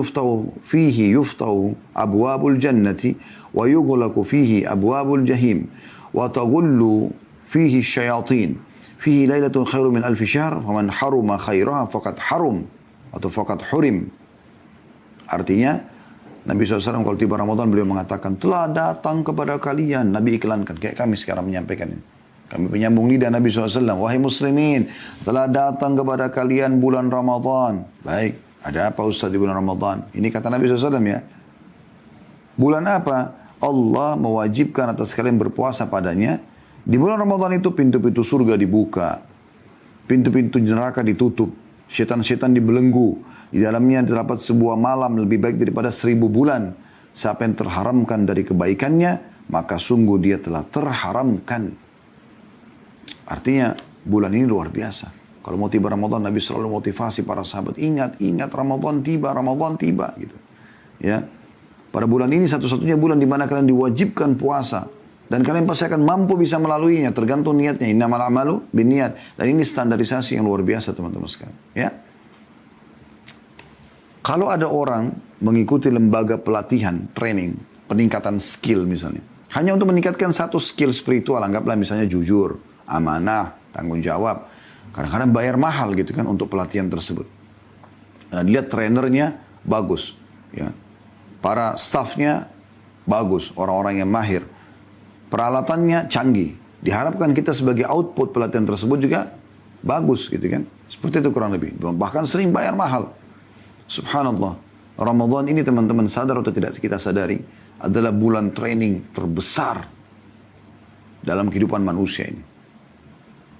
yuftahu abwabul jannati, wa yughlaqu fihi abwabul jahim, wa taghullu fihi syayatin, fihi lailatun khairu min alfi syahr, faman haruma khairaha faqad harum, atau faqad hurim." Artinya, Nabi SAW kalau tiba Ramadan beliau mengatakan, telah datang kepada kalian, Nabi iklankan, kayak kami sekarang menyampaikan ini. Kami penyambung lidah Nabi SAW. Wahai muslimin, telah datang kepada kalian bulan Ramadan. Baik, ada apa Ustaz di bulan Ramadan? Ini kata Nabi SAW, ya. Bulan apa? Allah mewajibkan atas kalian berpuasa padanya. Di bulan Ramadan itu pintu-pintu surga dibuka. Pintu-pintu neraka ditutup. Setan-setan dibelenggu. Di dalamnya terdapat sebuah malam lebih baik daripada 1000 bulan. Siapa yang terharamkan dari kebaikannya, maka sungguh dia telah terharamkan. Artinya bulan ini luar biasa. Kalau mau tiba Ramadan, Nabi selalu motivasi para sahabat, ingat, ingat Ramadan tiba gitu. Ya. Pada bulan ini satu-satunya bulan di mana kalian diwajibkan puasa. Dan kalian pasti akan mampu bisa melaluinya, tergantung niatnya. Innamal a'malu binniyat. Dan ini standarisasi yang luar biasa teman-teman sekalian. Ya. Kalau ada orang mengikuti lembaga pelatihan, training, peningkatan skill misalnya. Hanya untuk meningkatkan satu skill spiritual, anggaplah misalnya jujur, amanah, tanggung jawab. Kadang-kadang bayar mahal gitu kan untuk pelatihan tersebut. Dan lihat trainernya bagus. Ya. Para staffnya bagus, orang-orang yang mahir. Peralatannya canggih. Diharapkan kita sebagai output pelatihan tersebut juga bagus gitu kan. Seperti itu kurang lebih. Bahkan sering bayar mahal. Subhanallah. Ramadan ini teman-teman sadar atau tidak kita sadari adalah bulan training terbesar dalam kehidupan manusia ini.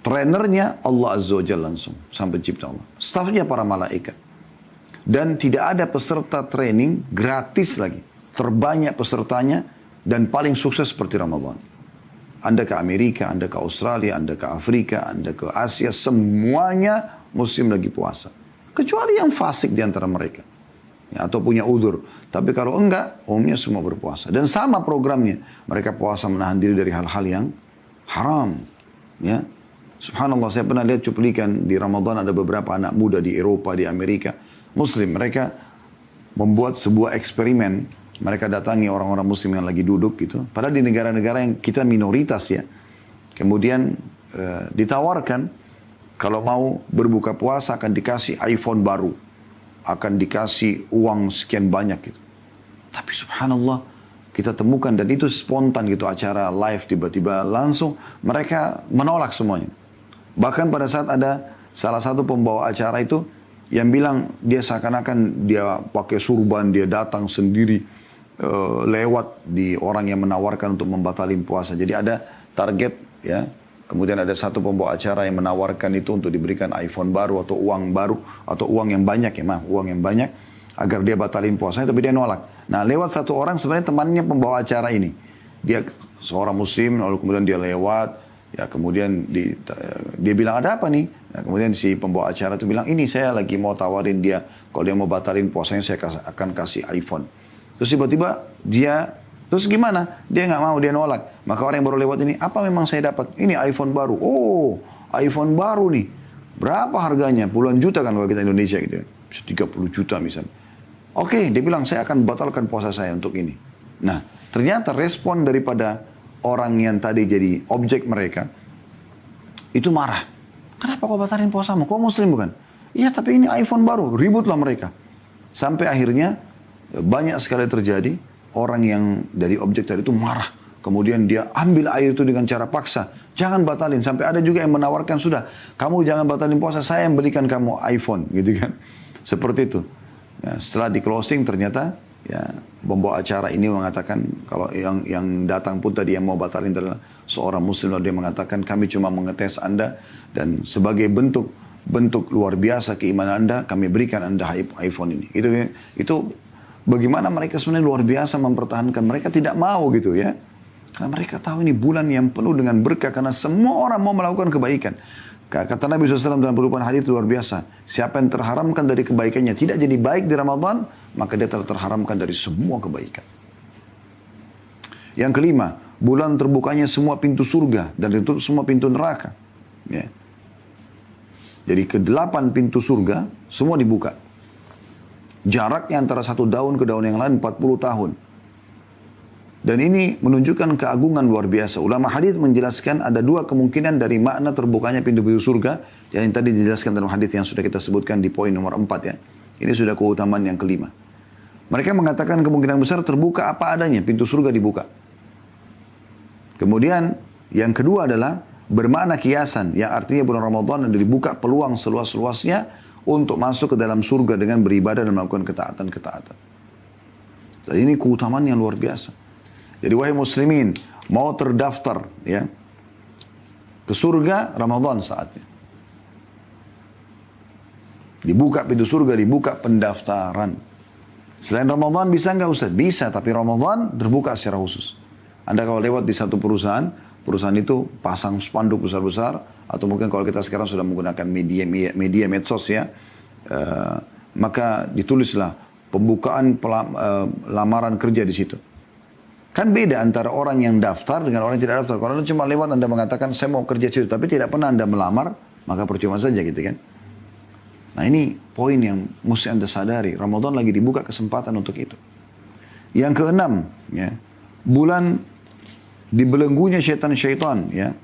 Trainernya Allah Azza wa Jalla langsung, sang pencipta Allah. Staffnya para malaikat. Dan tidak ada peserta training gratis lagi. Terbanyak pesertanya dan paling sukses seperti Ramadan. Anda ke Amerika, Anda ke Australia, Anda ke Afrika, Anda ke Asia, semuanya muslim lagi puasa. Kecuali yang fasik di antara mereka. Ya, atau punya udzur. Tapi kalau enggak, umumnya semua berpuasa. Dan sama programnya. Mereka puasa menahan diri dari hal-hal yang haram. Ya. Subhanallah, saya pernah lihat cuplikan di Ramadan ada beberapa anak muda di Eropa, di Amerika. Muslim, mereka membuat sebuah eksperimen. Mereka datangi orang-orang muslim yang lagi duduk gitu. Padahal di negara-negara yang kita minoritas ya. Kemudian ditawarkan kalau mau berbuka puasa akan dikasih iPhone baru. Akan dikasih uang sekian banyak gitu. Tapi subhanallah kita temukan dan itu spontan gitu acara live tiba-tiba langsung mereka menolak semuanya. Bahkan pada saat ada salah satu pembawa acara itu yang bilang dia seakan-akan dia pakai surban, dia datang sendiri lewat di orang yang menawarkan untuk membatalin puasa. Jadi ada target ya. Kemudian ada satu pembawa acara yang menawarkan itu untuk diberikan iPhone baru atau uang baru atau uang yang banyak ya, uang yang banyak agar dia batalin puasanya, tapi dia nolak. Nah, lewat satu orang sebenarnya temannya pembawa acara ini. Dia seorang muslim, lalu kemudian dia lewat, ya kemudian dia bilang ada apa nih? Nah, kemudian si pembawa acara itu bilang, ini saya lagi mau tawarin dia, kalau dia mau batalin puasanya saya akan kasih iPhone. Terus tiba-tiba dia terus gimana? Dia nggak mau, dia nolak. Maka orang yang baru lewat ini, apa memang saya dapat? Ini iPhone baru. Oh, iPhone baru nih. Berapa harganya? Puluhan juta kan kalau kita Indonesia gitu ya. Bisa 30 juta misalnya. Oke, dia bilang saya akan batalkan puasa saya untuk ini. Nah, ternyata respon daripada orang yang tadi jadi objek mereka, itu marah. Kenapa kau batalin puasamu? Kau muslim bukan? Iya, tapi ini iPhone baru. Ributlah mereka. Sampai akhirnya banyak sekali terjadi. Orang yang dari objek tadi itu marah. Kemudian dia ambil air itu dengan cara paksa. Jangan batalin. Sampai ada juga yang menawarkan, sudah, kamu jangan batalin puasa, saya yang belikan kamu iPhone. Gitu kan. Seperti itu. Ya, setelah di closing ternyata ya pembawa acara ini mengatakan, kalau yang datang pun tadi yang mau batalin adalah seorang muslim. Lalu dia mengatakan, kami cuma mengetes Anda. Dan sebagai bentuk luar biasa keimanan Anda, kami berikan Anda iPhone ini. Itu bagaimana mereka sebenarnya luar biasa mempertahankan. Mereka tidak mau gitu ya. Karena mereka tahu ini bulan yang penuh dengan berkah. Karena semua orang mau melakukan kebaikan. Kata Nabi SAW dalam perubahan hadits luar biasa. Siapa yang terharamkan dari kebaikannya tidak jadi baik di Ramadan, maka dia telah terharamkan dari semua kebaikan. Yang kelima, bulan terbukanya semua pintu surga. Dan ditutup semua pintu neraka. Ya. Jadi ke-8 pintu surga semua dibuka. Jaraknya antara satu daun ke daun yang lain 40 tahun. Dan ini menunjukkan keagungan luar biasa. Ulama hadis menjelaskan ada dua kemungkinan dari makna terbukanya pintu-pintu surga. Yang tadi dijelaskan dalam hadis yang sudah kita sebutkan di poin nomor 4 ya. Ini sudah keutamaan yang kelima. Mereka mengatakan kemungkinan besar terbuka apa adanya. Pintu surga dibuka. Kemudian yang kedua adalah bermakna kiasan. Yang artinya bulan Ramadan ada dibuka peluang seluas-luasnya untuk masuk ke dalam surga dengan beribadah dan melakukan ketaatan-ketaatan. Dan ini keutamaan yang luar biasa. Jadi wahai muslimin, mau terdaftar ya ke surga, Ramadan saatnya. Dibuka pintu surga, dibuka pendaftaran. Selain Ramadan bisa nggak Ustaz? Bisa, tapi Ramadan terbuka secara khusus. Anda kalau lewat di satu perusahaan itu pasang spanduk besar-besar, atau mungkin kalau kita sekarang sudah menggunakan media medsos ya, maka ditulislah pembukaan lamaran kerja di situ. Kan beda antara orang yang daftar dengan orang yang tidak daftar. Kalau Anda cuma lewat Anda mengatakan saya mau kerja di situ, tapi tidak pernah Anda melamar, maka percuma saja gitu kan. Nah ini poin yang mesti Anda sadari. Ramadan lagi dibuka kesempatan untuk itu. Yang keenam, ya, bulan dibelenggunya syaitan-syaitan, ya.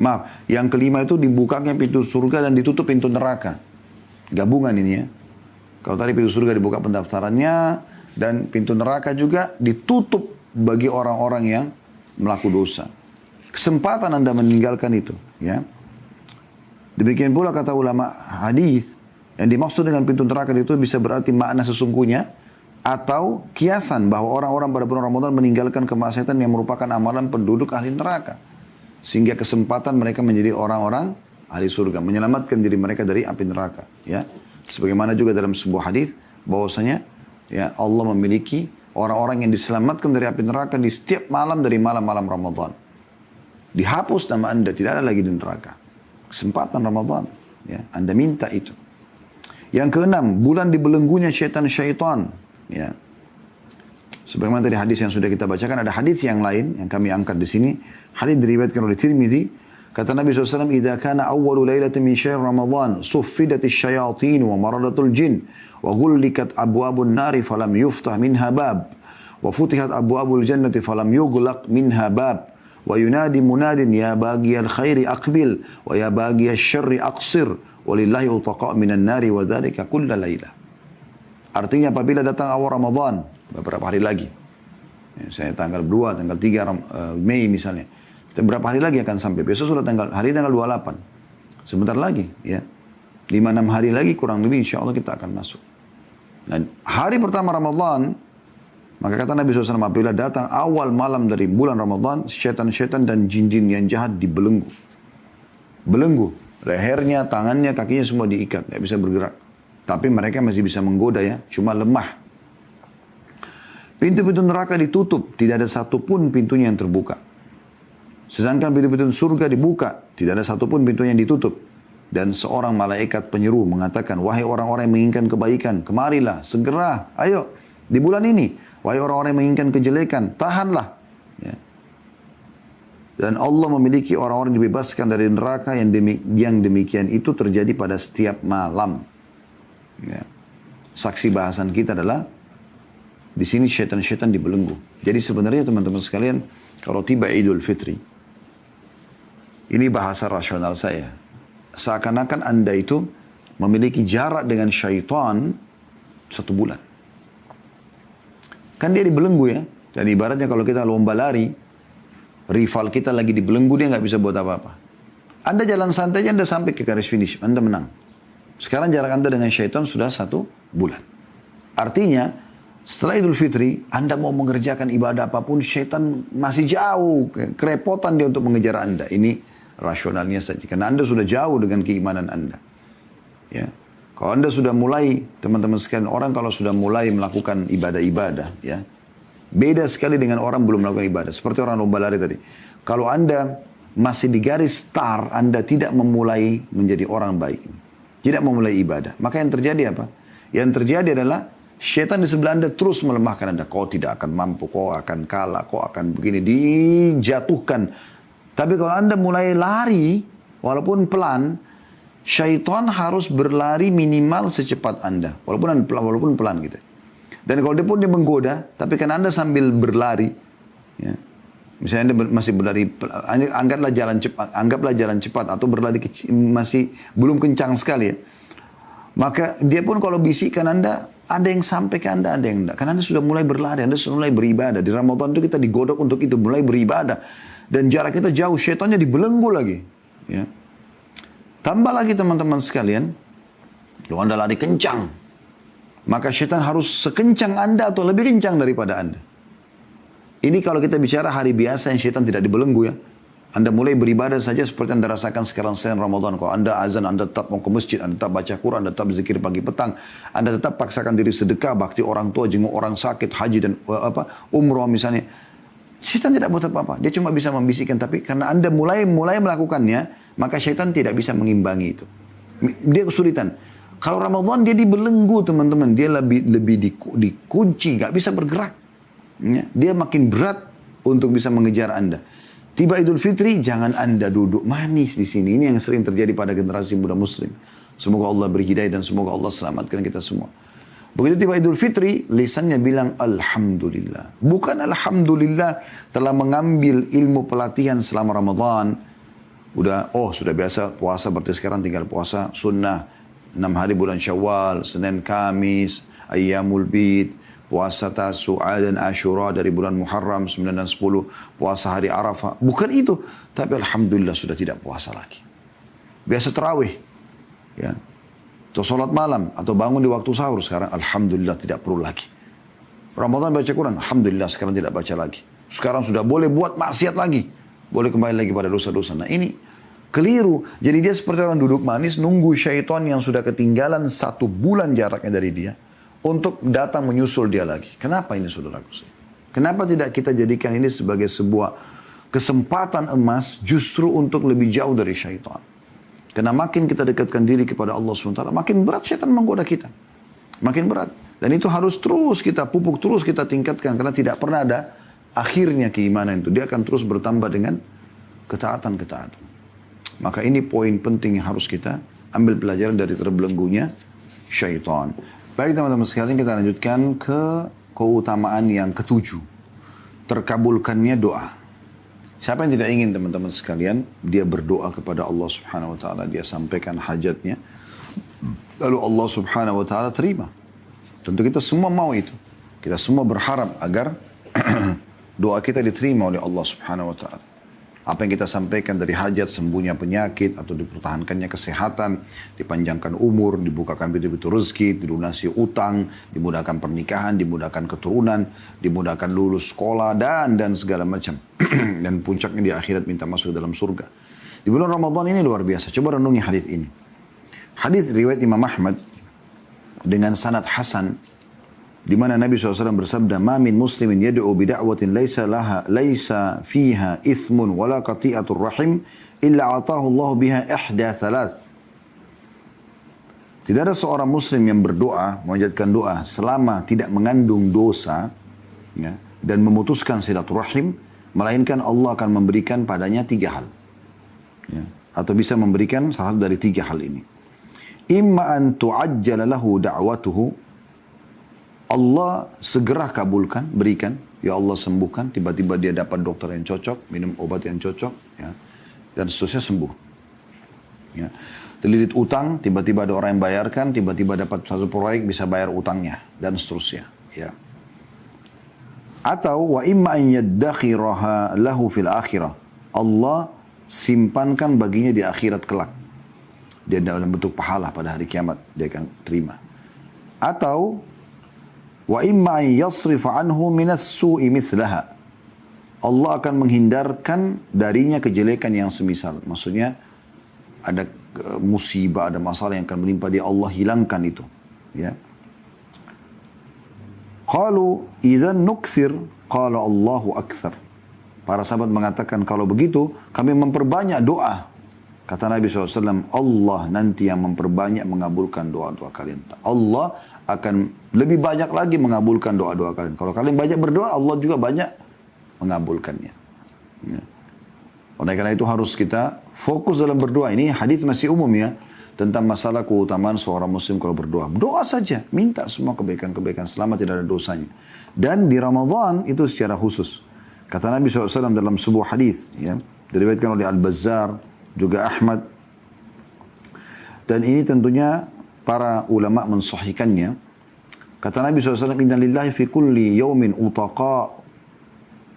Maaf, yang kelima itu dibukanya pintu surga dan ditutup pintu neraka. Gabungan ini ya. Kalau tadi pintu surga dibuka pendaftarannya dan pintu neraka juga ditutup bagi orang-orang yang melakukan dosa. Kesempatan Anda meninggalkan itu, ya. Demikian pula kata ulama hadis, yang dimaksud dengan pintu neraka itu bisa berarti makna sesungguhnya atau kiasan bahwa orang-orang pada bulan Ramadan meninggalkan kemaksiatan yang merupakan amalan penduduk ahli neraka. Sehingga kesempatan mereka menjadi orang-orang ahli surga, menyelamatkan diri mereka dari api neraka, ya. Sebagaimana juga dalam sebuah hadis bahwasanya ya Allah memiliki orang-orang yang diselamatkan dari api neraka di setiap malam dari malam-malam Ramadan. Dihapus nama Anda, tidak ada lagi di neraka. Kesempatan Ramadan, ya. Anda minta itu. Yang keenam, bulan dibelenggunya syaitan-syaitan, ya. Sebagaimana tadi hadis yang sudah kita bacakan, ada hadis yang lain yang kami angkat di sini. Hadis diriwayatkan oleh Tirmidzi. Kata Nabi SAW, "Idza kana awwalu lailatin min syahr Ramadan, suffidatis syayatin wa maradatul jin, wa ghullikat abwabun nari falam yuftah minha bab, wa futihat abwabul jannati falam yughlaq minha bab, wa yunadi munadin ya baghiyal khairi aqbil, wa ya baghiyasy syarri aqsir, walillahi utaqa minan nari wa dzalika kulla lailah." Artinya apabila datang awal Ramadan, beberapa hari lagi, ya, saya tanggal 2, tanggal 3 Mei misalnya, kita berapa hari lagi akan sampai, besok sudah hari tanggal 28, sebentar lagi ya, 5-6 hari lagi kurang lebih insya Allah kita akan masuk. Dan hari pertama Ramadan, maka kata Nabi SAW, apabila datang awal malam dari bulan Ramadan, syaitan-syaitan dan jin-jin yang jahat dibelenggu. Belenggu, lehernya, tangannya, kakinya semua diikat, tidak bisa bergerak. Tapi mereka masih bisa menggoda ya, cuma lemah. Pintu-pintu neraka ditutup, tidak ada satupun pintunya yang terbuka. Sedangkan pintu-pintu surga dibuka, tidak ada satupun pintunya yang ditutup. Dan seorang malaikat penyeru mengatakan, wahai orang-orang yang menginginkan kebaikan, kemarilah, segera, ayo, di bulan ini. Wahai orang-orang yang menginginkan kejelekan, tahanlah. Ya. Dan Allah memiliki orang-orang yang dibebaskan dari neraka yang demikian itu terjadi pada setiap malam. Ya. Saksi bahasan kita adalah di sini syaitan-syaitan dibelenggu. Jadi sebenarnya teman-teman sekalian, kalau tiba Idul Fitri, ini bahasa rasional saya, seakan-akan Anda itu memiliki jarak dengan syaitan 1 bulan. Kan dia dibelenggu ya. Dan ibaratnya kalau kita lomba lari, rival kita lagi dibelenggu, dia nggak bisa buat apa-apa. Anda jalan santai Anda sampai ke garis finish, Anda menang. Sekarang jarak Anda dengan syaitan sudah 1 bulan. Artinya, setelah Idul Fitri, Anda mau mengerjakan ibadah apapun, syaitan masih jauh. Kerepotan dia untuk mengejar Anda. Ini rasionalnya saja. Karena Anda sudah jauh dengan keimanan Anda. Ya. Kalau Anda sudah mulai, teman-teman sekalian, orang kalau sudah mulai melakukan ibadah-ibadah, ya, beda sekali dengan orang belum melakukan ibadah. Seperti orang lomba lari tadi. Kalau Anda masih di garis start, Anda tidak memulai menjadi orang baik. Tidak memulai ibadah. Maka yang terjadi apa? Yang terjadi adalah syaitan di sebelah Anda terus melemahkan Anda. Kau tidak akan mampu, kau akan kalah, kau akan begini. Dijatuhkan. Tapi kalau Anda mulai lari, walaupun pelan, syaitan harus berlari minimal secepat Anda. Walaupun pelan gitu. Dan kalau dia pun dia menggoda, tapi kan Anda sambil berlari, ya, misalnya Anda masih berlari, anggaplah jalan cepat atau berlari kecil, masih belum kencang sekali ya. Maka dia pun kalau bisikkan Anda, ada yang sampai ke Anda, ada yang enggak. Karena Anda sudah mulai berlari, Anda sudah mulai beribadah. Di Ramadan itu kita digodok untuk itu, mulai beribadah. Dan jarak kita jauh, syaitannya dibelenggu lagi. Ya. Tambah lagi teman-teman sekalian, kalau Anda lari kencang, maka syaitan harus sekencang Anda atau lebih kencang daripada Anda. Ini kalau kita bicara hari biasa yang syaitan tidak dibelenggu ya. Anda mulai beribadah saja seperti Anda rasakan sekarang selain Ramadan. Kalau Anda azan, Anda tetap mau ke masjid, Anda tetap baca Quran, Anda tetap zikir pagi petang, Anda tetap paksakan diri sedekah, bakti orang tua, jenguk orang sakit, haji dan umroh misalnya. Syaitan tidak buat apa-apa. Dia cuma bisa membisikkan. Tapi karena Anda mulai melakukannya, maka syaitan tidak bisa mengimbangi itu. Dia kesulitan. Kalau Ramadan dia dibelenggu teman-teman. Dia lebih dikunci, gak bisa bergerak. Ya. Dia makin berat untuk bisa mengejar Anda. Tiba Idul Fitri, jangan Anda duduk manis di sini. Ini yang sering terjadi pada generasi muda muslim. Semoga Allah beri hidayah dan semoga Allah selamatkan kita semua. Begitu tiba Idul Fitri, lisannya bilang Alhamdulillah. Bukan Alhamdulillah telah mengambil ilmu pelatihan selama Ramadan. Sudah biasa puasa, berarti sekarang tinggal puasa sunnah. 6 hari bulan Syawal, Senin, Kamis, Ayyamul Bid, puasa Tasu'a dan Ashura dari bulan Muharram 9 dan 10, puasa hari Arafah. Bukan itu, tapi Alhamdulillah sudah tidak puasa lagi. Biasa tarawih, ya. Atau sholat malam, atau bangun di waktu sahur. Sekarang Alhamdulillah tidak perlu lagi. Ramadan baca Quran, Alhamdulillah sekarang tidak baca lagi. Sekarang sudah boleh buat maksiat lagi. Boleh kembali lagi pada dosa-dosa. Nah ini keliru. Jadi dia seperti orang duduk manis, nunggu syaitan yang sudah ketinggalan 1 bulan jaraknya dari dia, untuk datang menyusul dia lagi. Kenapa ini saudaraku? Kenapa tidak kita jadikan ini sebagai sebuah kesempatan emas justru untuk lebih jauh dari syaitan? Karena makin kita dekatkan diri kepada Allah SWT, makin berat syaitan menggoda kita. Makin berat. Dan itu harus terus kita pupuk, terus kita tingkatkan. Karena tidak pernah ada akhirnya keimanan itu. Dia akan terus bertambah dengan ketaatan-ketaatan. Maka ini poin penting yang harus kita ambil pelajaran dari terbelenggunya syaitan. Baik teman-teman sekalian, kita lanjutkan ke keutamaan yang ke-7. Terkabulkannya doa. Siapa yang tidak ingin teman-teman sekalian, dia berdoa kepada Allah Subhanahu Wa Taala, dia sampaikan hajatnya, lalu Allah Subhanahu Wa Taala terima. Tentu kita semua mau itu. Kita semua berharap agar doa kita diterima oleh Allah Subhanahu Wa Taala. Apa yang kita sampaikan dari hajat, sembuhnya penyakit atau dipertahankannya kesehatan, dipanjangkan umur, dibukakan pintu-pintu rezeki, dilunasi utang, dimudahkan pernikahan, dimudahkan keturunan, dimudahkan lulus sekolah dan segala macam. Dan puncaknya di akhirat minta masuk dalam surga. Di bulan Ramadan ini luar biasa. Coba renungi hadis ini. Hadis riwayat Imam Ahmad dengan sanad hasan, di mana Nabi SAW bersabda, "Ma min muslimin yad'u bida'watin laisa fiha ithmun wala qati'atur rahim illa atahu Allah biha ihda thalath." Tidak ada seorang muslim yang berdoa, menjadikan doa selama tidak mengandung dosa, ya, dan memutuskan silaturahim, melainkan Allah akan memberikan padanya 3 hal. Ya, atau bisa memberikan salah satu dari 3 hal ini. Imma an tu'ajjala lahu da'watuhu, Allah segera kabulkan, berikan, ya Allah sembuhkan, tiba-tiba dia dapat dokter yang cocok, minum obat yang cocok, ya, dan seterusnya sembuh. Ya. Terlilit utang, tiba-tiba ada orang yang bayarkan, tiba-tiba dapat satu proyek bisa bayar utangnya, dan seterusnya. Ya. Atau wa imma an yaddakhiraha lahu fil akhirah, Allah simpankan baginya di akhirat kelak. Dia dalam bentuk pahala pada hari kiamat, dia akan terima. Atau wa imma yasrifa anhu minas su'i mithlaha, Allah akan menghindarkan darinya kejelekan yang semisal. Maksudnya ada musibah, ada masalah yang akan menimpa dia, Allah hilangkan itu. Ya. Qalu idzan nukthir, qala Allahu akthar. Para sahabat mengatakan, kalau begitu kami memperbanyak doa. Kata Nabi SAW, Allah nanti yang memperbanyak mengabulkan doa-doa kalian. Allah akan lebih banyak lagi mengabulkan doa-doa kalian. Kalau kalian banyak berdoa, Allah juga banyak mengabulkannya. Ya. Oleh karena itu harus kita fokus dalam berdoa. Ini hadis masih umum ya, tentang masalah keutamaan seorang muslim kalau berdoa. Doa saja, minta semua kebaikan-kebaikan selama tidak ada dosanya. Dan di Ramadan itu secara khusus. Kata Nabi SAW dalam sebuah hadis, ya, diriwayatkan oleh Al-Bazzar, juga Ahmad. Dan ini tentunya para ulama mensahihkannya. Kata Nabi SAW, "Inna lillahi fi kulli yawmin utaqa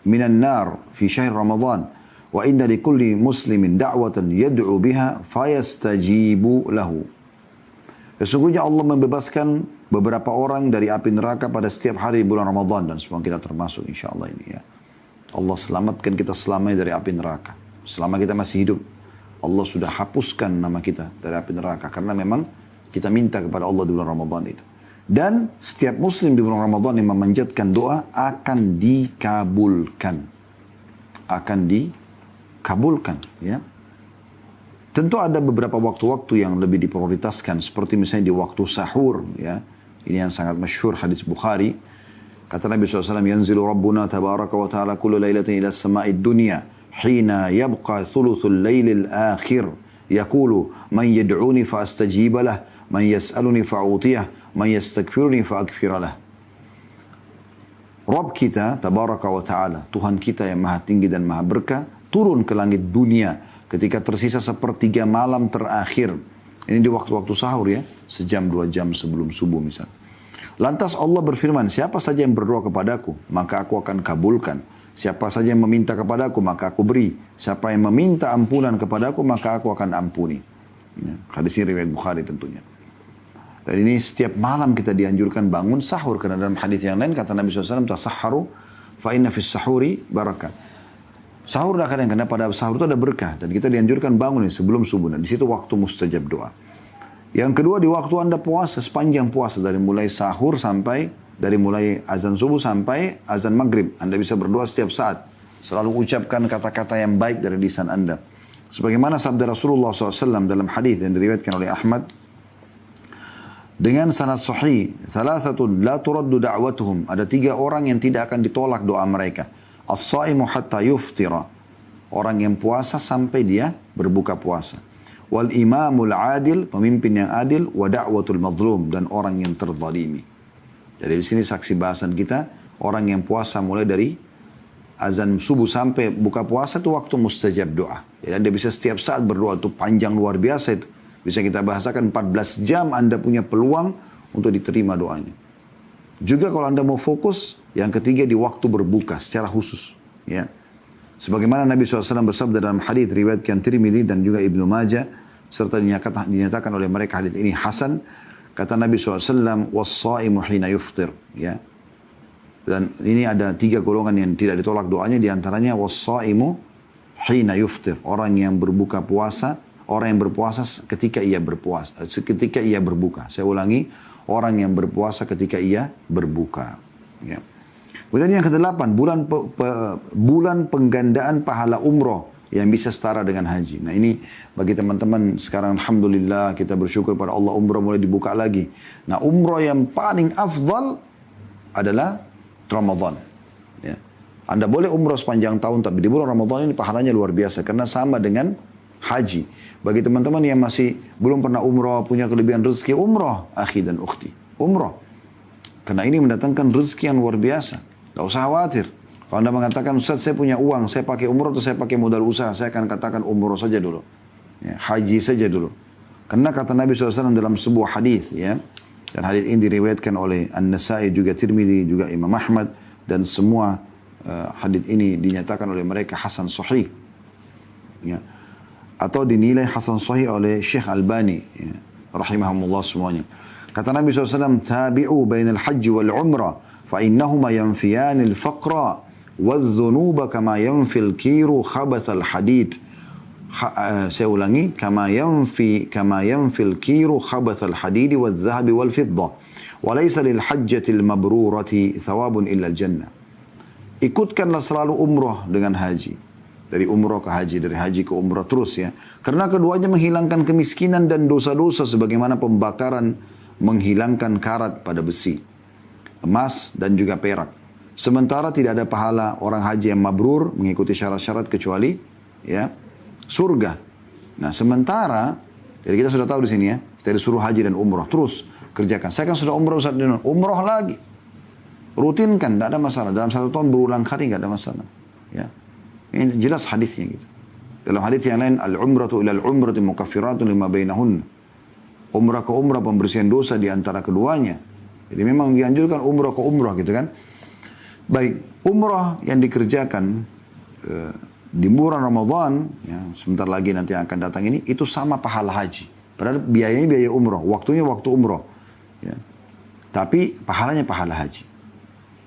minan nar fi syahr Ramadan. Wa inna li kulli muslimin da'watan yad'u biha fayastajibu lahu." Sesungguhnya Allah membebaskan beberapa orang dari api neraka pada setiap hari bulan Ramadan. Dan semua kita termasuk insyaAllah ini ya. Allah selamatkan kita selamanya dari api neraka. Selama kita masih hidup, Allah sudah hapuskan nama kita dari api neraka. Karena memang kita minta kepada Allah di bulan Ramadan itu. Dan setiap muslim di bulan Ramadan yang memanjatkan doa akan dikabulkan. akan dikabulkan. Ya. Tentu ada beberapa waktu-waktu yang lebih diprioritaskan, seperti misalnya di waktu sahur. Ya. Ini yang sangat masyhur hadis Bukhari. Kata Nabi SAW, Yanzilu Rabbuna tabaraka wa ta'ala kullu laylatin ila sama'id dunya, hina yabqa thuluthul laylil akhir, yaqulu, man yad'uni fa astajibalah, man yas'aluni fa a'utiyah, man yastakfiruni fa akfiralah. Rabb kita, tabaraka wa ta'ala, Tuhan kita yang maha tinggi dan maha berkah, turun ke langit dunia ketika tersisa sepertiga malam terakhir. Ini di waktu-waktu sahur ya, sejam 2 jam sebelum subuh misalnya. Lantas Allah berfirman, siapa saja yang berdoa kepadaku, maka aku akan kabulkan. Siapa saja yang meminta kepadaku, maka aku beri. Siapa yang meminta ampunan kepadaku, maka aku akan ampuni. Ya, hadis ini riwayat Bukhari tentunya. Dan ini setiap malam kita dianjurkan bangun sahur. Karena dalam hadis yang lain kata Nabi SAW, tasahharu fa inna fis sahuri barakah. Sahur dah kadang, karena pada sahur itu ada berkah. Dan kita dianjurkan bangun sebelum subuh. Dan di situ waktu mustajab doa. Yang kedua, di waktu Anda puasa, sepanjang puasa. Dari mulai sahur sampai, dari mulai azan subuh sampai azan maghrib. Anda bisa berdoa setiap saat. Selalu ucapkan kata-kata yang baik dari lisan Anda. Sebagaimana sabda Rasulullah SAW dalam hadis yang diriwayatkan oleh Ahmad. Dengan sanad sahih, thalathatun la turaddu da'watuhum. Ada 3 orang yang tidak akan ditolak doa mereka. As-saimu hatta yuftira. Orang yang puasa sampai dia berbuka puasa. Wal imamul adil, pemimpin yang adil. Wa da'watul mazlum, dan orang yang terzalimi. Jadi di sini saksi bahasan kita, orang yang puasa mulai dari azan subuh sampai buka puasa itu waktu mustajab doa. Jadi Anda bisa setiap saat berdoa, itu panjang luar biasa itu. Bisa kita bahasakan 14 jam Anda punya peluang untuk diterima doanya. Juga kalau Anda mau fokus, yang ketiga di waktu berbuka secara khusus. Ya. Sebagaimana Nabi SAW bersabda dalam hadis riwayatkan Tirmidzi dan juga Ibnu Majah, serta dinyatakan oleh mereka hadis ini hasan. Kata Nabi SAW, was-saimu hina yuftir. Ya. Dan ini ada 3 golongan yang tidak ditolak doanya, diantaranya was-saimu hina yuftir. Orang yang berbuka puasa, orang yang berpuasa ketika ia berpuasa, ketika ia berbuka. Saya ulangi, orang yang berpuasa ketika ia berbuka. Ya. Kemudian yang ke-8, bulan penggandaan pahala umroh yang bisa setara dengan haji. Nah ini bagi teman-teman sekarang alhamdulillah kita bersyukur pada Allah, umroh mulai dibuka lagi. Nah umroh yang paling afdal adalah Ramadan. Ya. Anda boleh umroh sepanjang tahun, tapi di bulan Ramadan ini pahalanya luar biasa karena sama dengan haji. Bagi teman-teman yang masih belum pernah umroh, punya kelebihan rezeki, umroh akhi dan ukhti, umroh. Karena ini mendatangkan rezeki yang luar biasa. Tidak usah khawatir. Kalau Anda mengatakan, Ustaz saya punya uang, saya pakai umroh atau saya pakai modal usaha, saya akan katakan umroh saja dulu. Ya, haji saja dulu. Karena kata Nabi SAW dalam sebuah hadis, ya, dan hadis ini diriwayatkan oleh An-Nasai, juga Tirmidzi, juga Imam Ahmad, dan semua hadis ini dinyatakan oleh mereka hasan sahih. Ya. Atau dinilai hasan sahih oleh Syekh Albani, ya, rahimahumullah semuanya. Kata Nabi SAW, tabi'u bainal hajji wal umrah, فإنهما ينفيان الفقر والذنوب كما ينفي الكير خبث الحديد. Saya ulangi, كما ينفي الكير خبث الحديد والذهب والفضة وليس للحجة المبرورة ثواب إلا الجنة. Ikutkanlah selalu umrah dengan haji. Dari umrah ke haji, dari haji ke umrah terus ya. Karena keduanya menghilangkan kemiskinan dan dosa-dosa sebagaimana pembakaran menghilangkan karat pada besi, emas dan juga perak. Sementara tidak ada pahala orang haji yang mabrur mengikuti syarat-syarat kecuali ya surga. Nah, sementara jadi kita sudah tahu di sini ya, kita disuruh haji dan umrah terus kerjakan. Saya kan sudah umrah Ustaz, umrah lagi. Rutinkan, tidak ada masalah. Dalam 1 tahun berulang kali tidak ada masalah. Ya. Ini jelas hadisnya gitu. Dalam hadis yang lain, al-umratu ila al-umrati mukaffiratun lima bainahun. Umrah ke umrah pembersihan dosa di antara keduanya. Jadi memang dianjurkan umrah ke umrah gitu kan. Baik, umrah yang dikerjakan di bulan Ramadan, ya, sebentar lagi nanti yang akan datang ini, itu sama pahala haji. Padahal biayanya biaya umrah, waktunya waktu umrah. Ya. Tapi pahalanya pahala haji.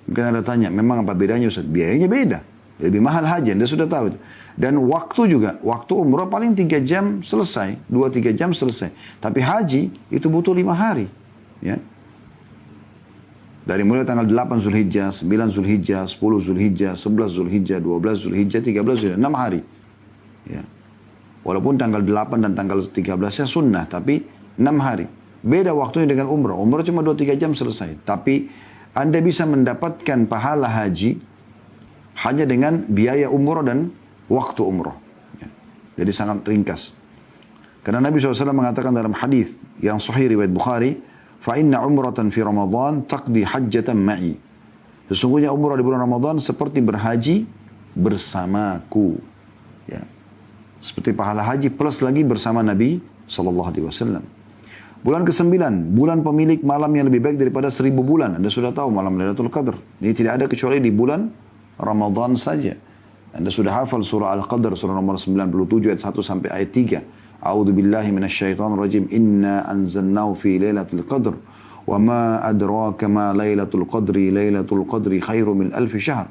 Mungkin ada tanya, memang apa bedanya Ustaz? Biayanya beda. Lebih mahal haji, Anda sudah tahu. Dan waktu juga, waktu umrah paling 3 jam selesai, 2-3 jam selesai. Tapi haji itu butuh 5 hari. Ya. Dari mulai tanggal 8 Zulhijjah, 9 Zulhijjah, 10 Zulhijjah, 11 Zulhijjah, 12 Zulhijjah, 13 Zulhijjah, 6 hari. Ya. Walaupun tanggal 8 dan tanggal 13-nya sunnah, tapi 6 hari. Beda waktunya dengan umrah. Umrah cuma 2-3 jam selesai. Tapi Anda bisa mendapatkan pahala haji hanya dengan biaya umrah dan waktu umrah. Ya. Jadi sangat ringkas. Karena Nabi SAW mengatakan dalam hadis yang sahih riwayat Bukhari, فَإِنَّ عُمْرَةً فِي رَمَضَانِ تَقْضِي حَجَّةً مَعِي. Sesungguhnya umrah di bulan Ramadan seperti berhaji bersamaku. Ya. Seperti pahala haji plus lagi bersama Nabi SAW. Bulan ke-9, bulan pemilik malam yang lebih baik daripada 1000 bulan. Anda sudah tahu malam Lailatul Qadar. Ini tidak ada kecuali di bulan Ramadan saja. Anda sudah hafal surah Al-Qadar, surah nomor 97 ayat 1 sampai ayat 3. A'udzu billahi minasyaitonir rajim. Inna anzalnahu fi lailatul qadr wa ma adraka ma lailatul qadri. Lailatul qadri khairu min alfi syahr.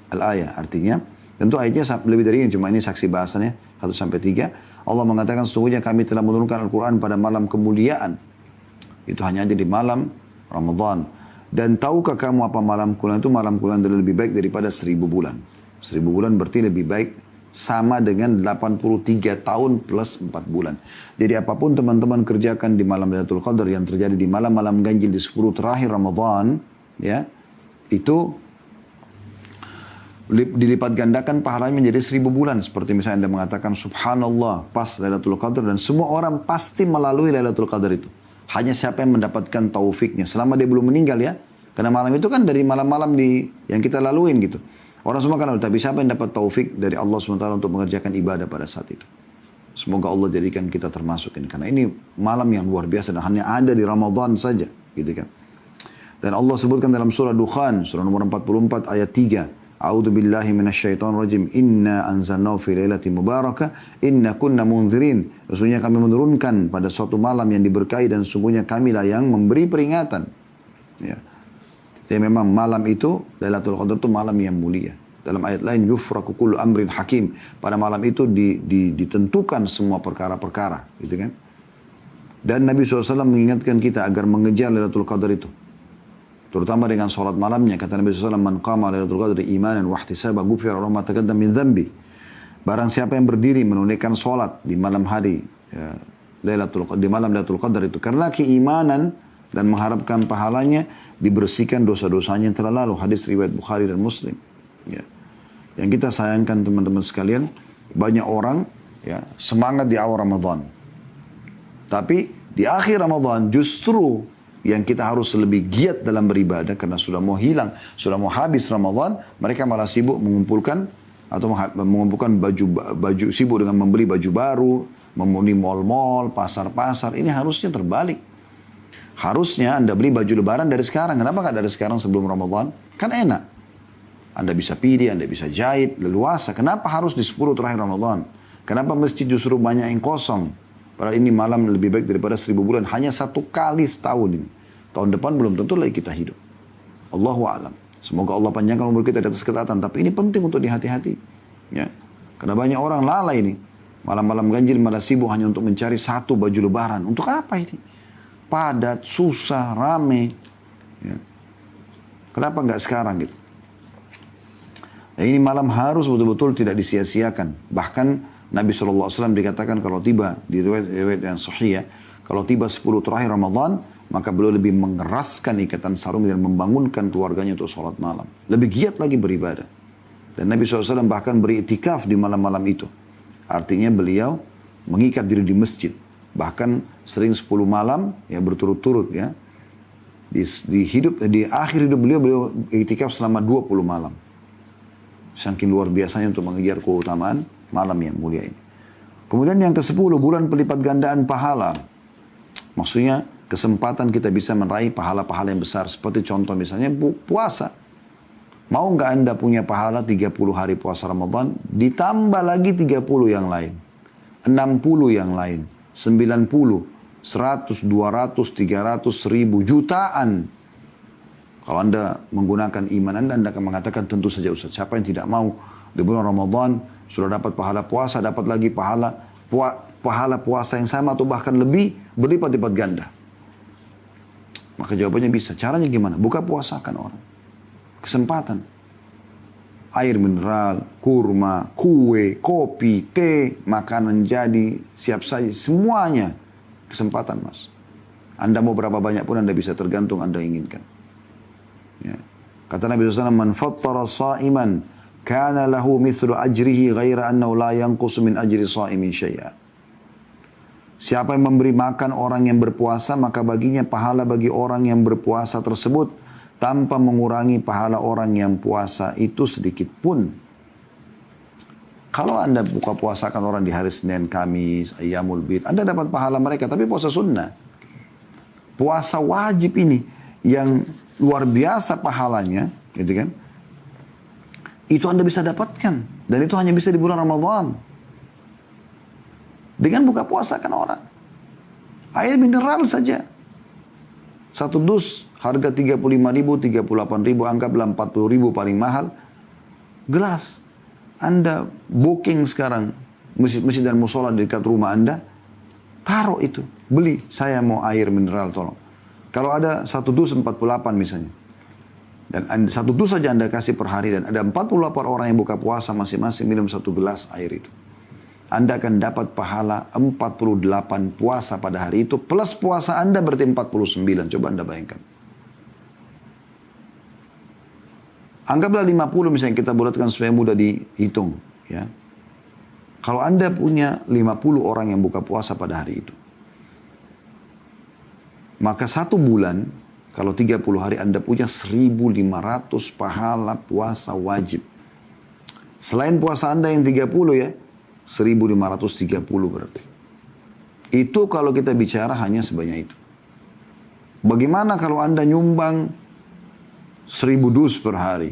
Al-ayah artinya, tentu ayatnya lebih dari ini, cuma ini saksi bahasannya 1 sampai 3. Allah mengatakan sesungguhnya kami telah menurunkan Al-Quran pada malam kemuliaan. Itu hanya aja di malam Ramadan. Dan tahukah kamu apa malam kemuliaan itu? Malam kemuliaan adalah lebih baik daripada 1000 bulan. 1000 bulan berarti lebih baik sama dengan 83 tahun plus 4 bulan. Jadi apapun teman-teman kerjakan di malam Lailatul Qadar yang terjadi di malam-malam ganjil di 10 terakhir Ramadan, ya, itu dilipat gandakan pahalanya menjadi 1000 bulan. Seperti misalnya Anda mengatakan subhanallah pas Lailatul Qadar, dan semua orang pasti melalui Lailatul Qadar itu. Hanya siapa yang mendapatkan taufiknya selama dia belum meninggal, ya. Karena malam itu kan dari malam-malam yang kita laluin gitu. Orang semua kan, tapi siapa yang dapat taufik dari Allah SWT untuk mengerjakan ibadah pada saat itu. Semoga Allah jadikan kita termasuk ini. Karena ini malam yang luar biasa dan hanya ada di Ramadan saja. Gitu kan. Dan Allah sebutkan dalam surah Dukhan, surah nomor 44 ayat 3. A'udzu billahi minasyaitonir rajim. Inna anzalnahu fi lailatin mubarakah. Inna kunna munzirin. Sesungguhnya kami menurunkan pada suatu malam yang diberkahi dan sesungguhnya kamilah yang memberi peringatan. Ya. Jadi memang malam itu, Lailatul Qadar itu malam yang mulia. Dalam ayat lain, yufraku kullu amrin hakim. Pada malam itu ditentukan semua perkara-perkara. Gitu kan? Dan Nabi SAW mengingatkan kita agar mengejar Lailatul Qadar itu. Terutama dengan sholat malamnya. Kata Nabi SAW, man qama Lailatul Qadar imanan wahtisaba ghufira lahu ma taqaddama min dhanbi. Barang siapa yang berdiri menunaikan sholat di malam hari, ya, di malam Lailatul Qadar itu. Karena keimanan dan mengharapkan pahalanya, dibersihkan dosa-dosanya yang telah lalu. Hadis riwayat Bukhari dan Muslim. Ya. Yang kita sayangkan teman-teman sekalian, banyak orang, ya, semangat di awal Ramadan. Tapi di akhir Ramadan justru yang kita harus lebih giat dalam beribadah karena sudah mau hilang, sudah mau habis Ramadan, mereka malah sibuk mengumpulkan baju, sibuk dengan membeli baju baru, memenuhi mal-mal, pasar-pasar. Ini harusnya terbalik. Harusnya Anda beli baju lebaran dari sekarang. Kenapa nggak dari sekarang sebelum Ramadan? Kan enak. Anda bisa pilih, Anda bisa jahit, leluasa. Kenapa harus di 10 terakhir Ramadan? Kenapa masjid justru banyak yang kosong? Padahal ini malam lebih baik daripada 1000 bulan. Hanya 1 kali setahun ini. Tahun depan belum tentu lagi kita hidup. Allahu a'lam. Semoga Allah panjangkan umur kita di atas ketaatan. Tapi ini penting untuk dihati-hati. Ya. Karena banyak orang lalai ini. Malam-malam ganjil malah sibuk hanya untuk mencari 1 baju lebaran. Untuk apa ini? Padat, susah, rame. Ya. Kenapa nggak sekarang gitu? Nah, ini malam harus betul-betul tidak disia-siakan. Bahkan Nabi SAW dikatakan kalau tiba, di riwayat yang sahih ya, kalau tiba 10 terakhir Ramadan, maka beliau lebih mengeraskan ikatan sarung dan membangunkan keluarganya untuk sholat malam. Lebih giat lagi beribadah. Dan Nabi SAW bahkan beritikaf di malam-malam itu. Artinya beliau mengikat diri di masjid. Bahkan sering 10 malam ya berturut-turut ya. Di akhir hidup beliau iktikaf selama 20 malam. Saking luar biasanya untuk mengejar keutamaan malam yang mulia ini. Kemudian yang ke-10, bulan pelipat gandaan pahala. Maksudnya kesempatan kita bisa meraih pahala-pahala yang besar. Seperti contoh misalnya puasa. Mau nggak Anda punya pahala 30 hari puasa Ramadan, ditambah lagi 30 yang lain. 60 yang lain. 90, 100, 200, 300, 1000, jutaan. Kalau Anda menggunakan iman Anda akan mengatakan tentu saja Ustaz. Siapa yang tidak mau di bulan Ramadan sudah dapat pahala puasa, dapat lagi pahala puasa yang sama atau bahkan lebih berlipat-lipat ganda. Maka jawabannya bisa. Caranya gimana? Buka puasakan orang. Kesempatan. Air mineral, kurma, kue, kopi, teh, makanan jadi, siap saja. Semuanya kesempatan, Mas. Anda mau berapa banyak pun Anda bisa, tergantung Anda inginkan. Ya. Kata Nabi SAW, "Man fattara sa'iman, kana lahu mithlu ajrihi ghaira annahu la yanqusu min ajri sa'imin syai'a." Siapa yang memberi makan orang yang berpuasa, maka baginya pahala bagi orang yang berpuasa tersebut, tanpa mengurangi pahala orang yang puasa itu sedikit pun. Kalau Anda buka puasakan orang di hari Senin, Kamis, Ayyamul Bid, Anda dapat pahala mereka, tapi puasa sunnah. Puasa wajib ini, yang luar biasa pahalanya, gitu kan? Itu Anda bisa dapatkan. Dan itu hanya bisa di bulan Ramadan. Dengan buka puasakan orang. Air mineral saja. Satu dus harga 35.000, 38.000, anggaplah 40.000 paling mahal. Gelas. Anda booking sekarang masjid-masjid dan musola di dekat rumah Anda. Taruh itu. Beli. Saya mau air mineral, tolong. Kalau ada satu dus 48 misalnya. Dan satu dus saja Anda kasih per hari. Dan ada 48 orang yang buka puasa masing-masing minum satu gelas air itu. Anda akan dapat pahala 48 puasa pada hari itu. Plus puasa Anda berarti 49. Coba Anda bayangkan. Anggaplah 50 misalnya, kita bulatkan supaya mudah dihitung. Ya. Kalau Anda punya 50 orang yang buka puasa pada hari itu. Maka satu bulan, kalau 30 hari Anda punya 1.500 pahala puasa wajib. Selain puasa Anda yang 30 ya. 1.530 berarti. Itu kalau kita bicara hanya sebanyak itu. Bagaimana kalau Anda nyumbang 1.000 dus per hari?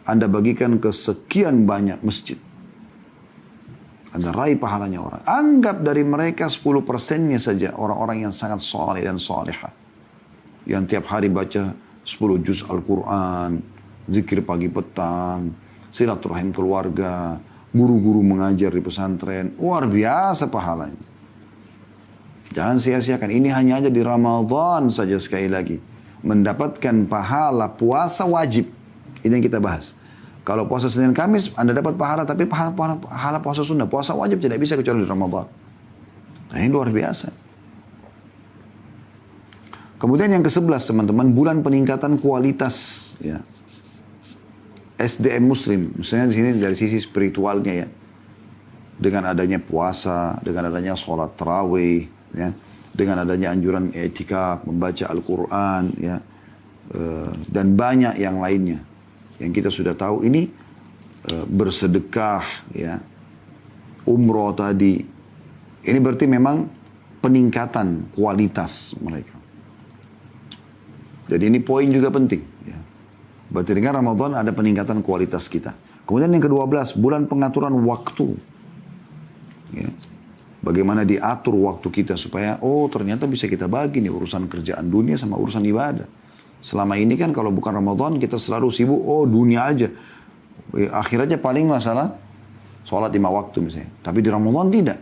Anda bagikan ke sekian banyak masjid. Anda raih pahalanya orang. Anggap dari mereka 10%-nya saja orang-orang yang sangat soleh dan soleha. Yang tiap hari baca 10 juz Al-Quran, zikir pagi petang, silaturahim keluarga, guru-guru mengajar di pesantren, luar biasa pahalanya. Jangan sia-siakan, ini hanya aja di Ramadan saja sekali lagi. Mendapatkan pahala puasa wajib. Ini yang kita bahas. Kalau puasa Senin Kamis, Anda dapat pahala, tapi pahala puasa sunnah. Puasa wajib tidak bisa kecuali di Ramadan. Nah, ini luar biasa. Kemudian yang ke-11 teman-teman, bulan peningkatan kualitas. Ya. SDM Muslim, misalnya di sini dari sisi spiritualnya ya, dengan adanya puasa, dengan adanya sholat tarawih, ya, dengan adanya anjuran etika, membaca Al-Quran, ya, dan banyak yang lainnya, yang kita sudah tahu ini bersedekah, ya, umroh tadi, ini berarti memang peningkatan kualitas mereka. Jadi ini poin juga penting. Berarti dengan Ramadan ada peningkatan kualitas kita. Kemudian yang ke-12, bulan pengaturan waktu. Ya. Bagaimana diatur waktu kita supaya, oh ternyata bisa kita bagi nih urusan kerjaan dunia sama urusan ibadah. Selama ini kan kalau bukan Ramadan kita selalu sibuk, oh dunia aja. Akhirnya paling masalah sholat 5 waktu misalnya. Tapi di Ramadan tidak.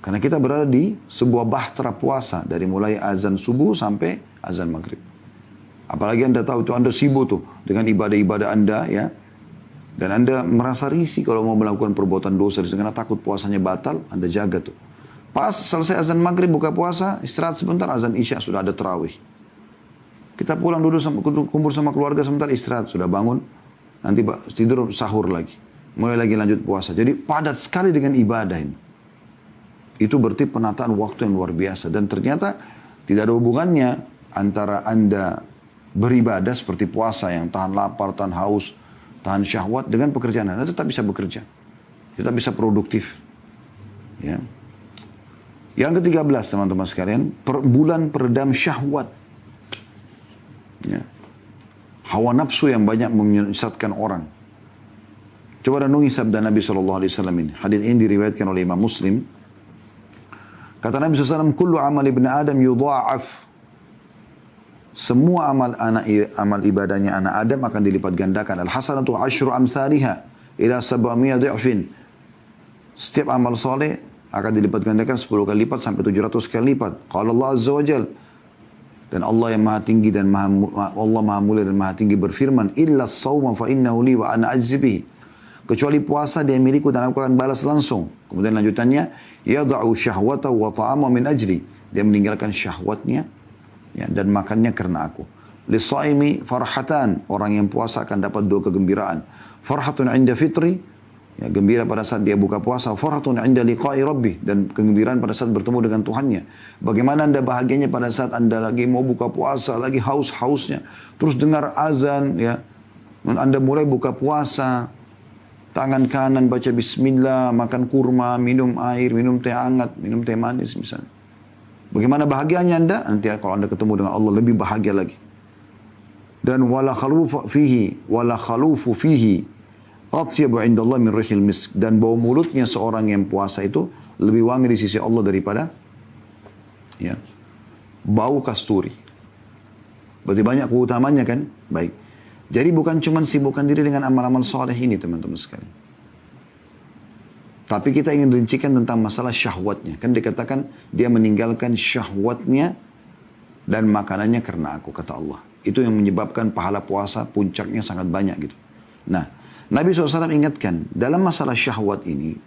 Karena kita berada di sebuah bahtera puasa. Dari mulai azan subuh sampai azan maghrib. Apalagi Anda tahu itu Anda sibuk tuh dengan ibadah-ibadah Anda ya. Dan Anda merasa risih kalau mau melakukan perbuatan dosa karena takut puasanya batal, Anda jaga tuh. Pas selesai azan maghrib buka puasa, istirahat sebentar, azan isya sudah ada tarawih. Kita pulang dulu kumpul sama keluarga sebentar, istirahat sudah bangun, nanti tidur sahur lagi. Mulai lagi lanjut puasa. Jadi padat sekali dengan ibadah ini. Itu berarti penataan waktu yang luar biasa. Dan ternyata tidak ada hubungannya antara Anda beribadah seperti puasa yang tahan lapar, tahan haus, tahan syahwat dengan pekerjaan Anda tetap bisa bekerja. Tetap bisa produktif. Ya. Yang ke-13 teman-teman sekalian, bulan peredam syahwat. Ya. Hawa nafsu yang banyak menyesatkan orang. Coba renungi sabda Nabi SAW ini. Hadis ini diriwayatkan oleh Imam Muslim. Kata Nabi SAW, "Kullu amal ibn Adam yudha'af." Semua amal ibadahnya anak Adam akan dilipat gandakan. Al-hasanatu asyru amthaliha ila 700 dhi'fin. Setiap amal soleh akan dilipat gandakan 10 kali lipat sampai 700 kali lipat. Qala Allah Azza wa Jal, Dan Allah yang maha tinggi dan Allah maha mulia dan maha tinggi berfirman, illa as-sawma fa innahu li wa ana ajzi bihi. Kecuali puasa dia milikku dan aku akan balas langsung. Kemudian lanjutannya, yada'u syahwatahu wa ta'amahu min ajli. Dia meninggalkan syahwatnya ya, dan makannya karena aku. Lis-shaimi farhatan. Orang yang puasa akan dapat dua kegembiraan. Farhatun 'inda fitri, ya, gembira pada saat dia buka puasa. Farhatun 'inda liqa'i rabbih, dan kegembiraan pada saat bertemu dengan Tuhannya. Bagaimana Anda bahagianya pada saat Anda lagi mau buka puasa, lagi haus-hausnya, terus dengar azan, ya, Anda mulai buka puasa, tangan kanan baca bismillah, makan kurma, minum air, minum teh hangat, minum teh manis misalnya. Bagaimana bahagianya Anda? Nanti kalau Anda ketemu dengan Allah lebih bahagia lagi. Dan wala khalufu fihi atyabu indallah min rihil misk. Dan bau mulutnya seorang yang puasa itu lebih wangi di sisi Allah daripada ya, bau kasturi. Berarti banyak keutamanya kan? Baik. Jadi bukan cuma sibukkan diri dengan amal-amal soleh ini teman-teman sekalian. Tapi kita ingin rincikan tentang masalah syahwatnya. Kan dikatakan dia meninggalkan syahwatnya dan makanannya karena aku, kata Allah. Itu yang menyebabkan pahala puasa puncaknya sangat banyak gitu. Nah, Nabi SAW ingatkan dalam masalah syahwat ini.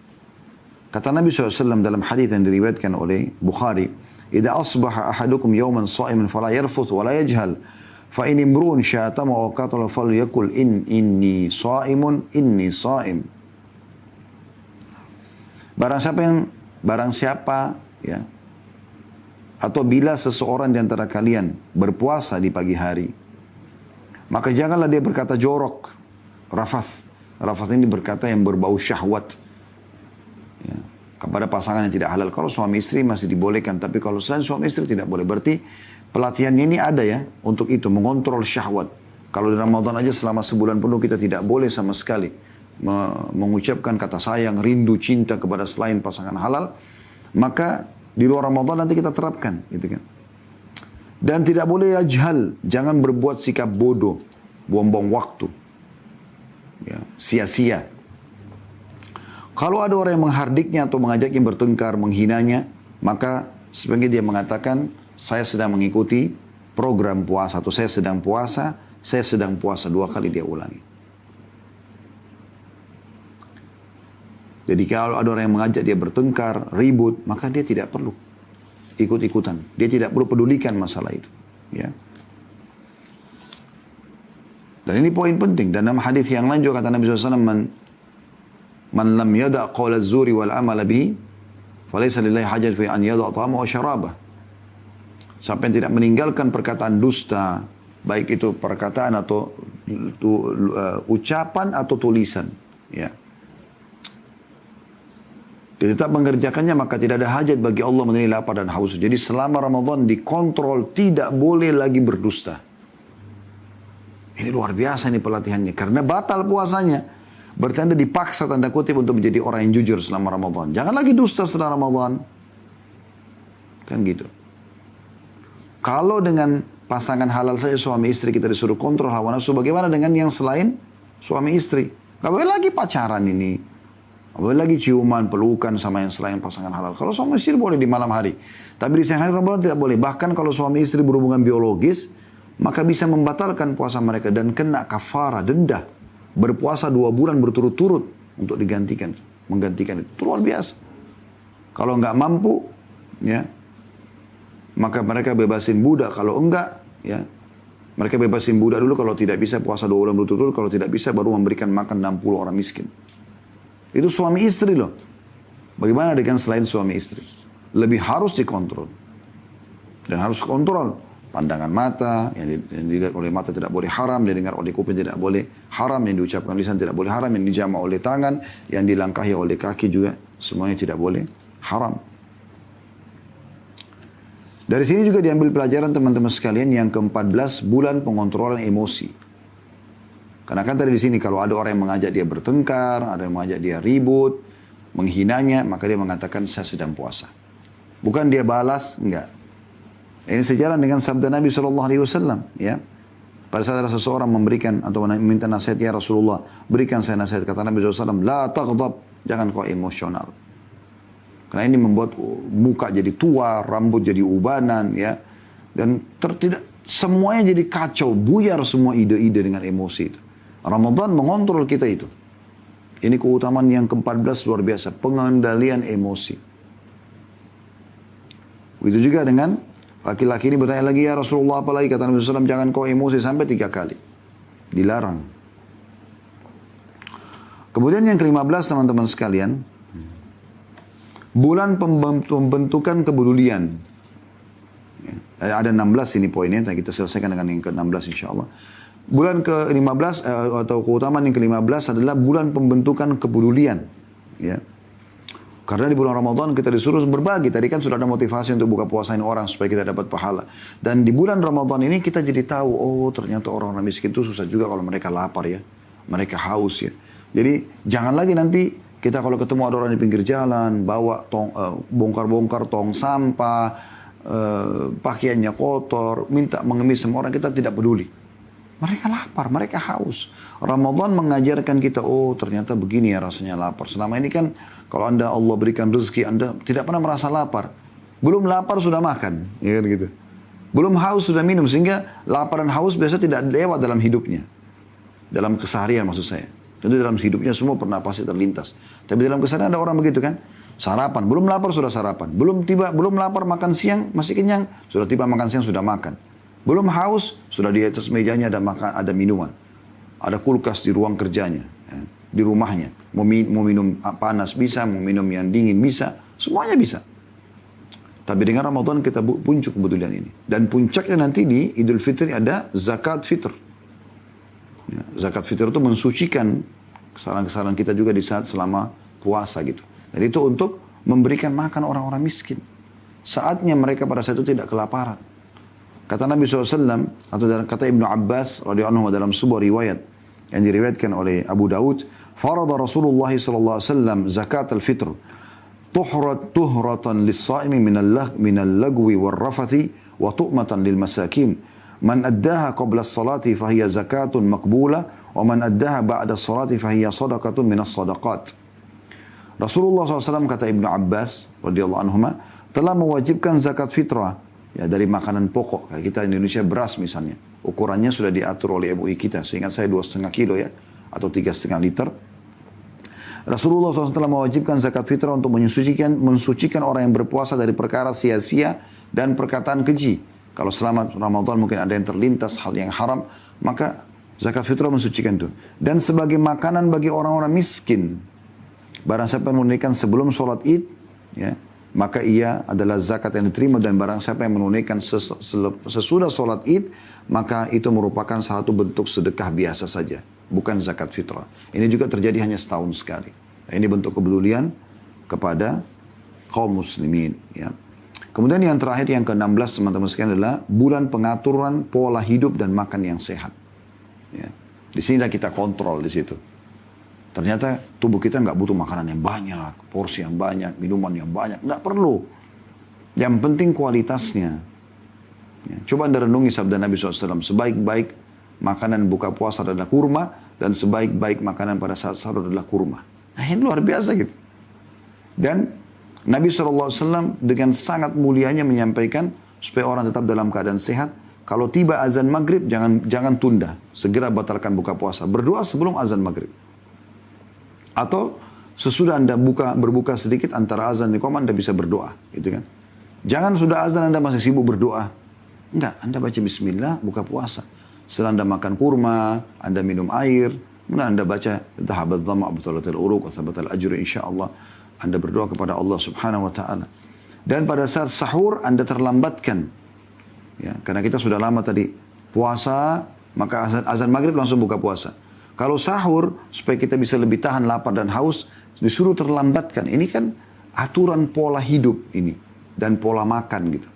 Kata Nabi SAW dalam hadis yang diriwayatkan oleh Bukhari, "Idza asbaha ahadukum yawman sha'iman fala yarfuth wa la yajhal, fa in imru'un syatama wa qatala falyakul inni sha'im." Barang siapa ya, atau bila seseorang di antara kalian berpuasa di pagi hari, maka janganlah dia berkata jorok, rafath. Rafath ini berkata yang berbau syahwat ya, kepada pasangan yang tidak halal. Kalau suami istri masih dibolehkan, tapi kalau selain suami istri tidak boleh. Berarti pelatihannya ini ada ya untuk itu, mengontrol syahwat. Kalau di Ramadan aja selama sebulan penuh kita tidak boleh sama sekali mengucapkan kata sayang, rindu, cinta kepada selain pasangan halal, maka di luar Ramadan nanti kita terapkan, gitu kan. Dan tidak boleh ajhal, jangan berbuat sikap bodoh, buang-buang waktu, ya, sia-sia. Kalau ada orang yang menghardiknya atau mengajaknya bertengkar, menghinanya, maka sebagian dia mengatakan, saya sedang mengikuti program puasa, atau saya sedang puasa, 2 kali dia ulangi. Jadi kalau ada orang yang mengajak dia bertengkar, ribut, maka dia tidak perlu ikut-ikutan. Dia tidak perlu pedulikan masalah itu. Ya. Dan ini poin penting. Dan dalam hadis yang lain juga kata Nabi SAW, Man lam yada' qawla zuri wal amala bihi, falaysa lillahi hajat fi an yada' ta'ama wa syarabah. Siapa yang tidak meninggalkan perkataan dusta, baik itu perkataan atau ucapan atau tulisan. Ya. Dia tetap mengerjakannya, maka tidak ada hajat bagi Allah menilai lapar dan haus. Jadi selama Ramadan dikontrol, tidak boleh lagi berdusta. Ini luar biasa nih pelatihannya. Karena batal puasanya. Berarti Anda dipaksa tanda kutip untuk menjadi orang yang jujur selama Ramadan. Jangan lagi dusta setelah Ramadan. Kan gitu. Kalau dengan pasangan halal saja suami istri kita disuruh kontrol hawa nafsu, bagaimana dengan yang selain suami istri? Gak boleh lagi pacaran ini. Boleh lagi ciuman, pelukan sama yang selain pasangan halal. Kalau suami istri boleh di malam hari. Tapi di siang hari Ramadan tidak boleh. Bahkan kalau suami istri berhubungan biologis, maka bisa membatalkan puasa mereka dan kena kafara, denda. Berpuasa 2 bulan berturut-turut untuk menggantikan itu. Luar biasa. Kalau nggak mampu, ya, maka mereka bebasin budak. Kalau enggak, ya, mereka bebasin budak dulu. Kalau tidak bisa puasa 2 bulan berturut-turut. Kalau tidak bisa baru memberikan makan 60 orang miskin. Itu suami istri loh. Bagaimana dengan selain suami istri? Lebih harus dikontrol. Dan harus kontrol. Pandangan mata, yang dilihat oleh mata tidak boleh haram, yang didengar oleh kuping tidak boleh haram, yang diucapkan lisan tidak boleh haram, yang dijamah oleh tangan, yang dilangkahi oleh kaki juga, semuanya tidak boleh haram. Dari sini juga diambil pelajaran teman-teman sekalian yang ke-14, bulan pengontrolan emosi. Karena kan tadi di sini kalau ada orang yang mengajak dia bertengkar, ada yang mengajak dia ribut, menghinanya, maka dia mengatakan saya sedang puasa. Bukan dia balas, enggak. Ini sejalan dengan sabda Nabi SAW. Ya. Pada saat ada seseorang memberikan atau meminta nasihat, ya Rasulullah, berikan saya nasihat. Kata Nabi SAW, la taghdab, jangan kau emosional. Karena ini membuat muka jadi tua, rambut jadi ubanan, ya. Dan tidak semuanya jadi kacau, buyar semua ide-ide dengan emosi itu. Ramadan mengontrol kita itu. Ini keutamaan yang ke-14 luar biasa, pengendalian emosi. Begitu juga dengan laki-laki ini bertanya lagi, ya Rasulullah apalagi, kata Nabi SAW, jangan kau emosi sampai 3 kali. Dilarang. Kemudian yang ke-15 teman-teman sekalian, bulan pembentukan kepedulian. Ada 16 ini poinnya, kita selesaikan dengan yang ke-16 insya Allah. Bulan ke-15 atau keutamaan yang ke-15 adalah bulan pembentukan kepedulian. Ya. Karena di bulan Ramadan kita disuruh berbagi. Tadi kan sudah ada motivasi untuk buka puasain orang supaya kita dapat pahala. Dan di bulan Ramadan ini kita jadi tahu, oh ternyata orang-orang miskin itu susah juga kalau mereka lapar ya. Mereka haus ya. Jadi jangan lagi nanti kita kalau ketemu ada orang di pinggir jalan, bawa bongkar-bongkar tong sampah, pakaiannya kotor, minta mengemis sama orang, kita tidak peduli. Mereka lapar, mereka haus. Ramadan mengajarkan kita, oh ternyata begini ya rasanya lapar. Selama ini kan kalau Allah berikan rezeki, Anda tidak pernah merasa lapar. Belum lapar sudah makan, ya kan gitu. Belum haus sudah minum, sehingga lapar dan haus biasa tidak lewat dalam hidupnya. Dalam keseharian maksud saya. Tentu dalam hidupnya semua pernah pasti terlintas. Tapi dalam keseharian ada orang begitu kan. Sarapan, belum lapar sudah sarapan. Belum lapar makan siang, masih kenyang. Sudah tiba makan siang sudah makan. Belum haus, sudah di atas mejanya ada minuman. Ada kulkas di ruang kerjanya, ya, di rumahnya. Mau minum panas bisa, mau minum yang dingin bisa, semuanya bisa. Tapi dengan Ramadan kita puncak kebetulan ini. Dan puncaknya nanti di Idul Fitri ada zakat fitr. Ya, zakat fitr itu mensucikan kesalahan-kesalahan kita juga di saat selama puasa gitu. Dan itu untuk memberikan makan orang-orang miskin. Saatnya mereka pada saat itu tidak kelaparan. Kata Nabi SAW, atau kata Ibnu Abbas radhiyallahu anhu dalam sebuah riwayat yang diriwayatkan oleh Abu Daud, farada Rasulullah SAW zakat al-fitr, tuhratan lis-sa'imi minal lagwi wal-rafathi, wa tu'matan lil-masakin. Man addaha qabla as-salati fahiya zakatun maqbula, wa man addaha ba'da as-salati fahiya sadaqatun minas sadaqat. Rasulullah SAW kata Ibnu Abbas radhiyallahu anhuma telah mewajibkan zakat fitrah. Ya, dari makanan pokok, kayak kita Indonesia beras misalnya. Ukurannya sudah diatur oleh MUI kita, seingat saya 2,5 kilo ya, atau 3,5 liter. Rasulullah SAW telah mewajibkan zakat fitrah untuk mensucikan orang yang berpuasa dari perkara sia-sia dan perkataan keji. Kalau selama Ramadan mungkin ada yang terlintas hal yang haram, maka zakat fitrah mensucikan itu. Dan sebagai makanan bagi orang-orang miskin. Barang siapa yang menunaikan sebelum sholat id, ya, maka ia adalah zakat yang diterima, dan barang siapa yang menunaikan sesudah sholat id, maka itu merupakan satu bentuk sedekah biasa saja, bukan zakat fitrah. Ini juga terjadi hanya setahun sekali. Nah, ini bentuk kepedulian kepada kaum muslimin. Ya. Kemudian yang terakhir, yang ke-16 teman-teman sekalian adalah bulan pengaturan pola hidup dan makan yang sehat. Ya. Di sini kita kontrol di situ. Ternyata tubuh kita nggak butuh makanan yang banyak, porsi yang banyak, minuman yang banyak. Nggak perlu. Yang penting kualitasnya. Ya, coba Anda renungi sabda Nabi SAW. Sebaik-baik makanan buka puasa adalah kurma, dan sebaik-baik makanan pada saat sahur adalah kurma. Nah ini luar biasa gitu. Dan Nabi SAW dengan sangat mulianya menyampaikan supaya orang tetap dalam keadaan sehat. Kalau tiba azan maghrib, jangan tunda. Segera batalkan buka puasa. Berdoa sebelum azan maghrib. Atau sesudah Anda berbuka sedikit antara azan dan iqamah, Anda bisa berdoa, gitu kan. Jangan sudah azan Anda masih sibuk berdoa. Enggak, Anda baca bismillah, buka puasa. Setelah Anda makan kurma, Anda minum air, kemudian Anda baca dhahabat dhama' abtalatil uruq wa thabatal ajru insyaallah. Anda berdoa kepada Allah Subhanahu wa taala. Dan pada saat sahur Anda terlambatkan. Ya, karena kita sudah lama tadi puasa, maka azan maghrib langsung buka puasa. Kalau sahur, supaya kita bisa lebih tahan lapar dan haus, disuruh terlambatkan. Ini kan aturan pola hidup ini. Dan pola makan gitu.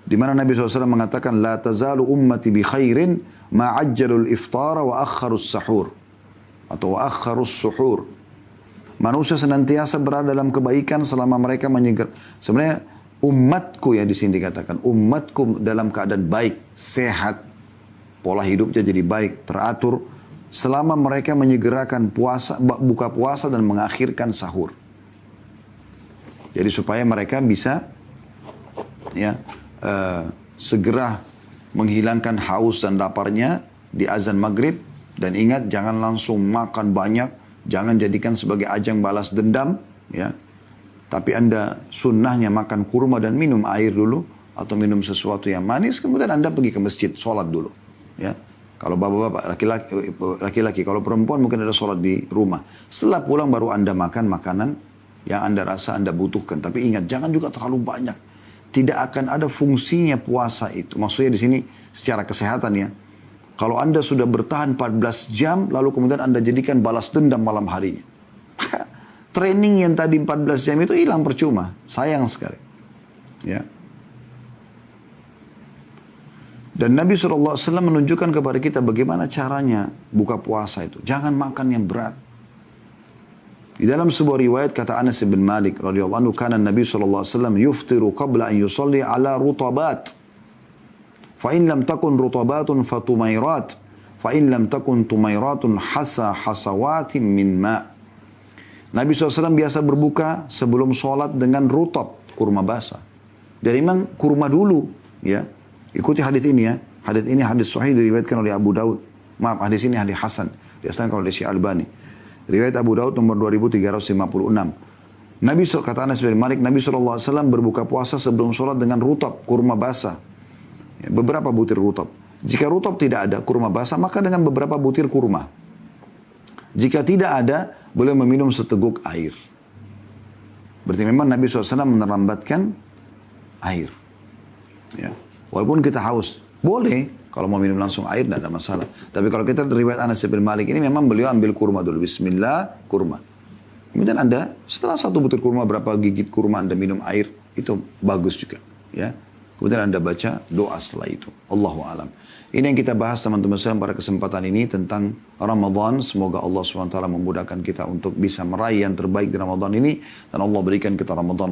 Di mana Nabi SAW mengatakan, La tazalu ummati bi khairin ma'ajjalul iftara wa akharus sahur. Atau wa akharus suhur. Manusia senantiasa berada dalam kebaikan selama mereka menyegera. Sebenarnya umatku ya di sini dikatakan. Umatku dalam keadaan baik, sehat. Pola hidupnya jadi baik, teratur. Selama mereka menyegerakan buka puasa dan mengakhirkan sahur. Jadi supaya mereka bisa ya segera menghilangkan haus dan laparnya di azan maghrib. Dan ingat, jangan langsung makan banyak, jangan jadikan sebagai ajang balas dendam, ya. Tapi Anda sunnahnya makan kurma dan minum air dulu, atau minum sesuatu yang manis, kemudian Anda pergi ke masjid, sholat dulu, ya. Kalau bapak-bapak, laki-laki, kalau perempuan mungkin ada sholat di rumah. Setelah pulang baru Anda makan makanan yang Anda rasa Anda butuhkan. Tapi ingat, jangan juga terlalu banyak. Tidak akan ada fungsinya puasa itu. Maksudnya di sini secara kesehatan ya. Kalau Anda sudah bertahan 14 jam, lalu kemudian Anda jadikan balas dendam malam harinya. Maka training yang tadi 14 jam itu hilang percuma. Sayang sekali. Ya. Dan Nabi SAW menunjukkan kepada kita bagaimana caranya buka puasa itu. Jangan makan yang berat. Di dalam sebuah riwayat kata Anas bin Malik radhiyallahu anhu, kana Nabi SAW yuftiru qabla an yusalli ala rutabat. Fa in lam takun rutabatun fatumairat. Fa in lam takun tumairatun hasawatin min ma. Nabi SAW biasa berbuka sebelum sholat dengan rutab, kurma basah. Dan memang kurma dulu, ya. Ikuti hadis ini ya. Hadis ini hadis sahih diriwayatkan oleh Abu Daud. Maaf, hadis ini hadis hasan. Diasahkan oleh Syekh Albani. Riwayat Abu Daud nomor 2356. Nabi kata Anas bin Malik, Nabi SAW berbuka puasa sebelum sholat dengan rutab, kurma basah. Beberapa butir rutab. Jika rutab tidak ada, kurma basah, maka dengan beberapa butir kurma. Jika tidak ada, boleh meminum seteguk air. Berarti memang Nabi SAW menerambatkan air. Ya. Walaupun kita haus, boleh. Kalau mau minum langsung air, tidak ada masalah. Tapi kalau kita riwayat Anas bin Malik ini, memang beliau ambil kurma dulu. Bismillah, kurma. Kemudian Anda, setelah satu butir kurma, berapa gigit kurma Anda minum air, itu bagus juga. Ya. Kemudian Anda baca doa setelah itu. Allahu a'lam. Ini yang kita bahas teman-teman sekalian pada kesempatan ini tentang Ramadan. Semoga Allah SWT memudahkan kita untuk bisa meraih yang terbaik di Ramadan ini. Dan Allah berikan kita Ramadan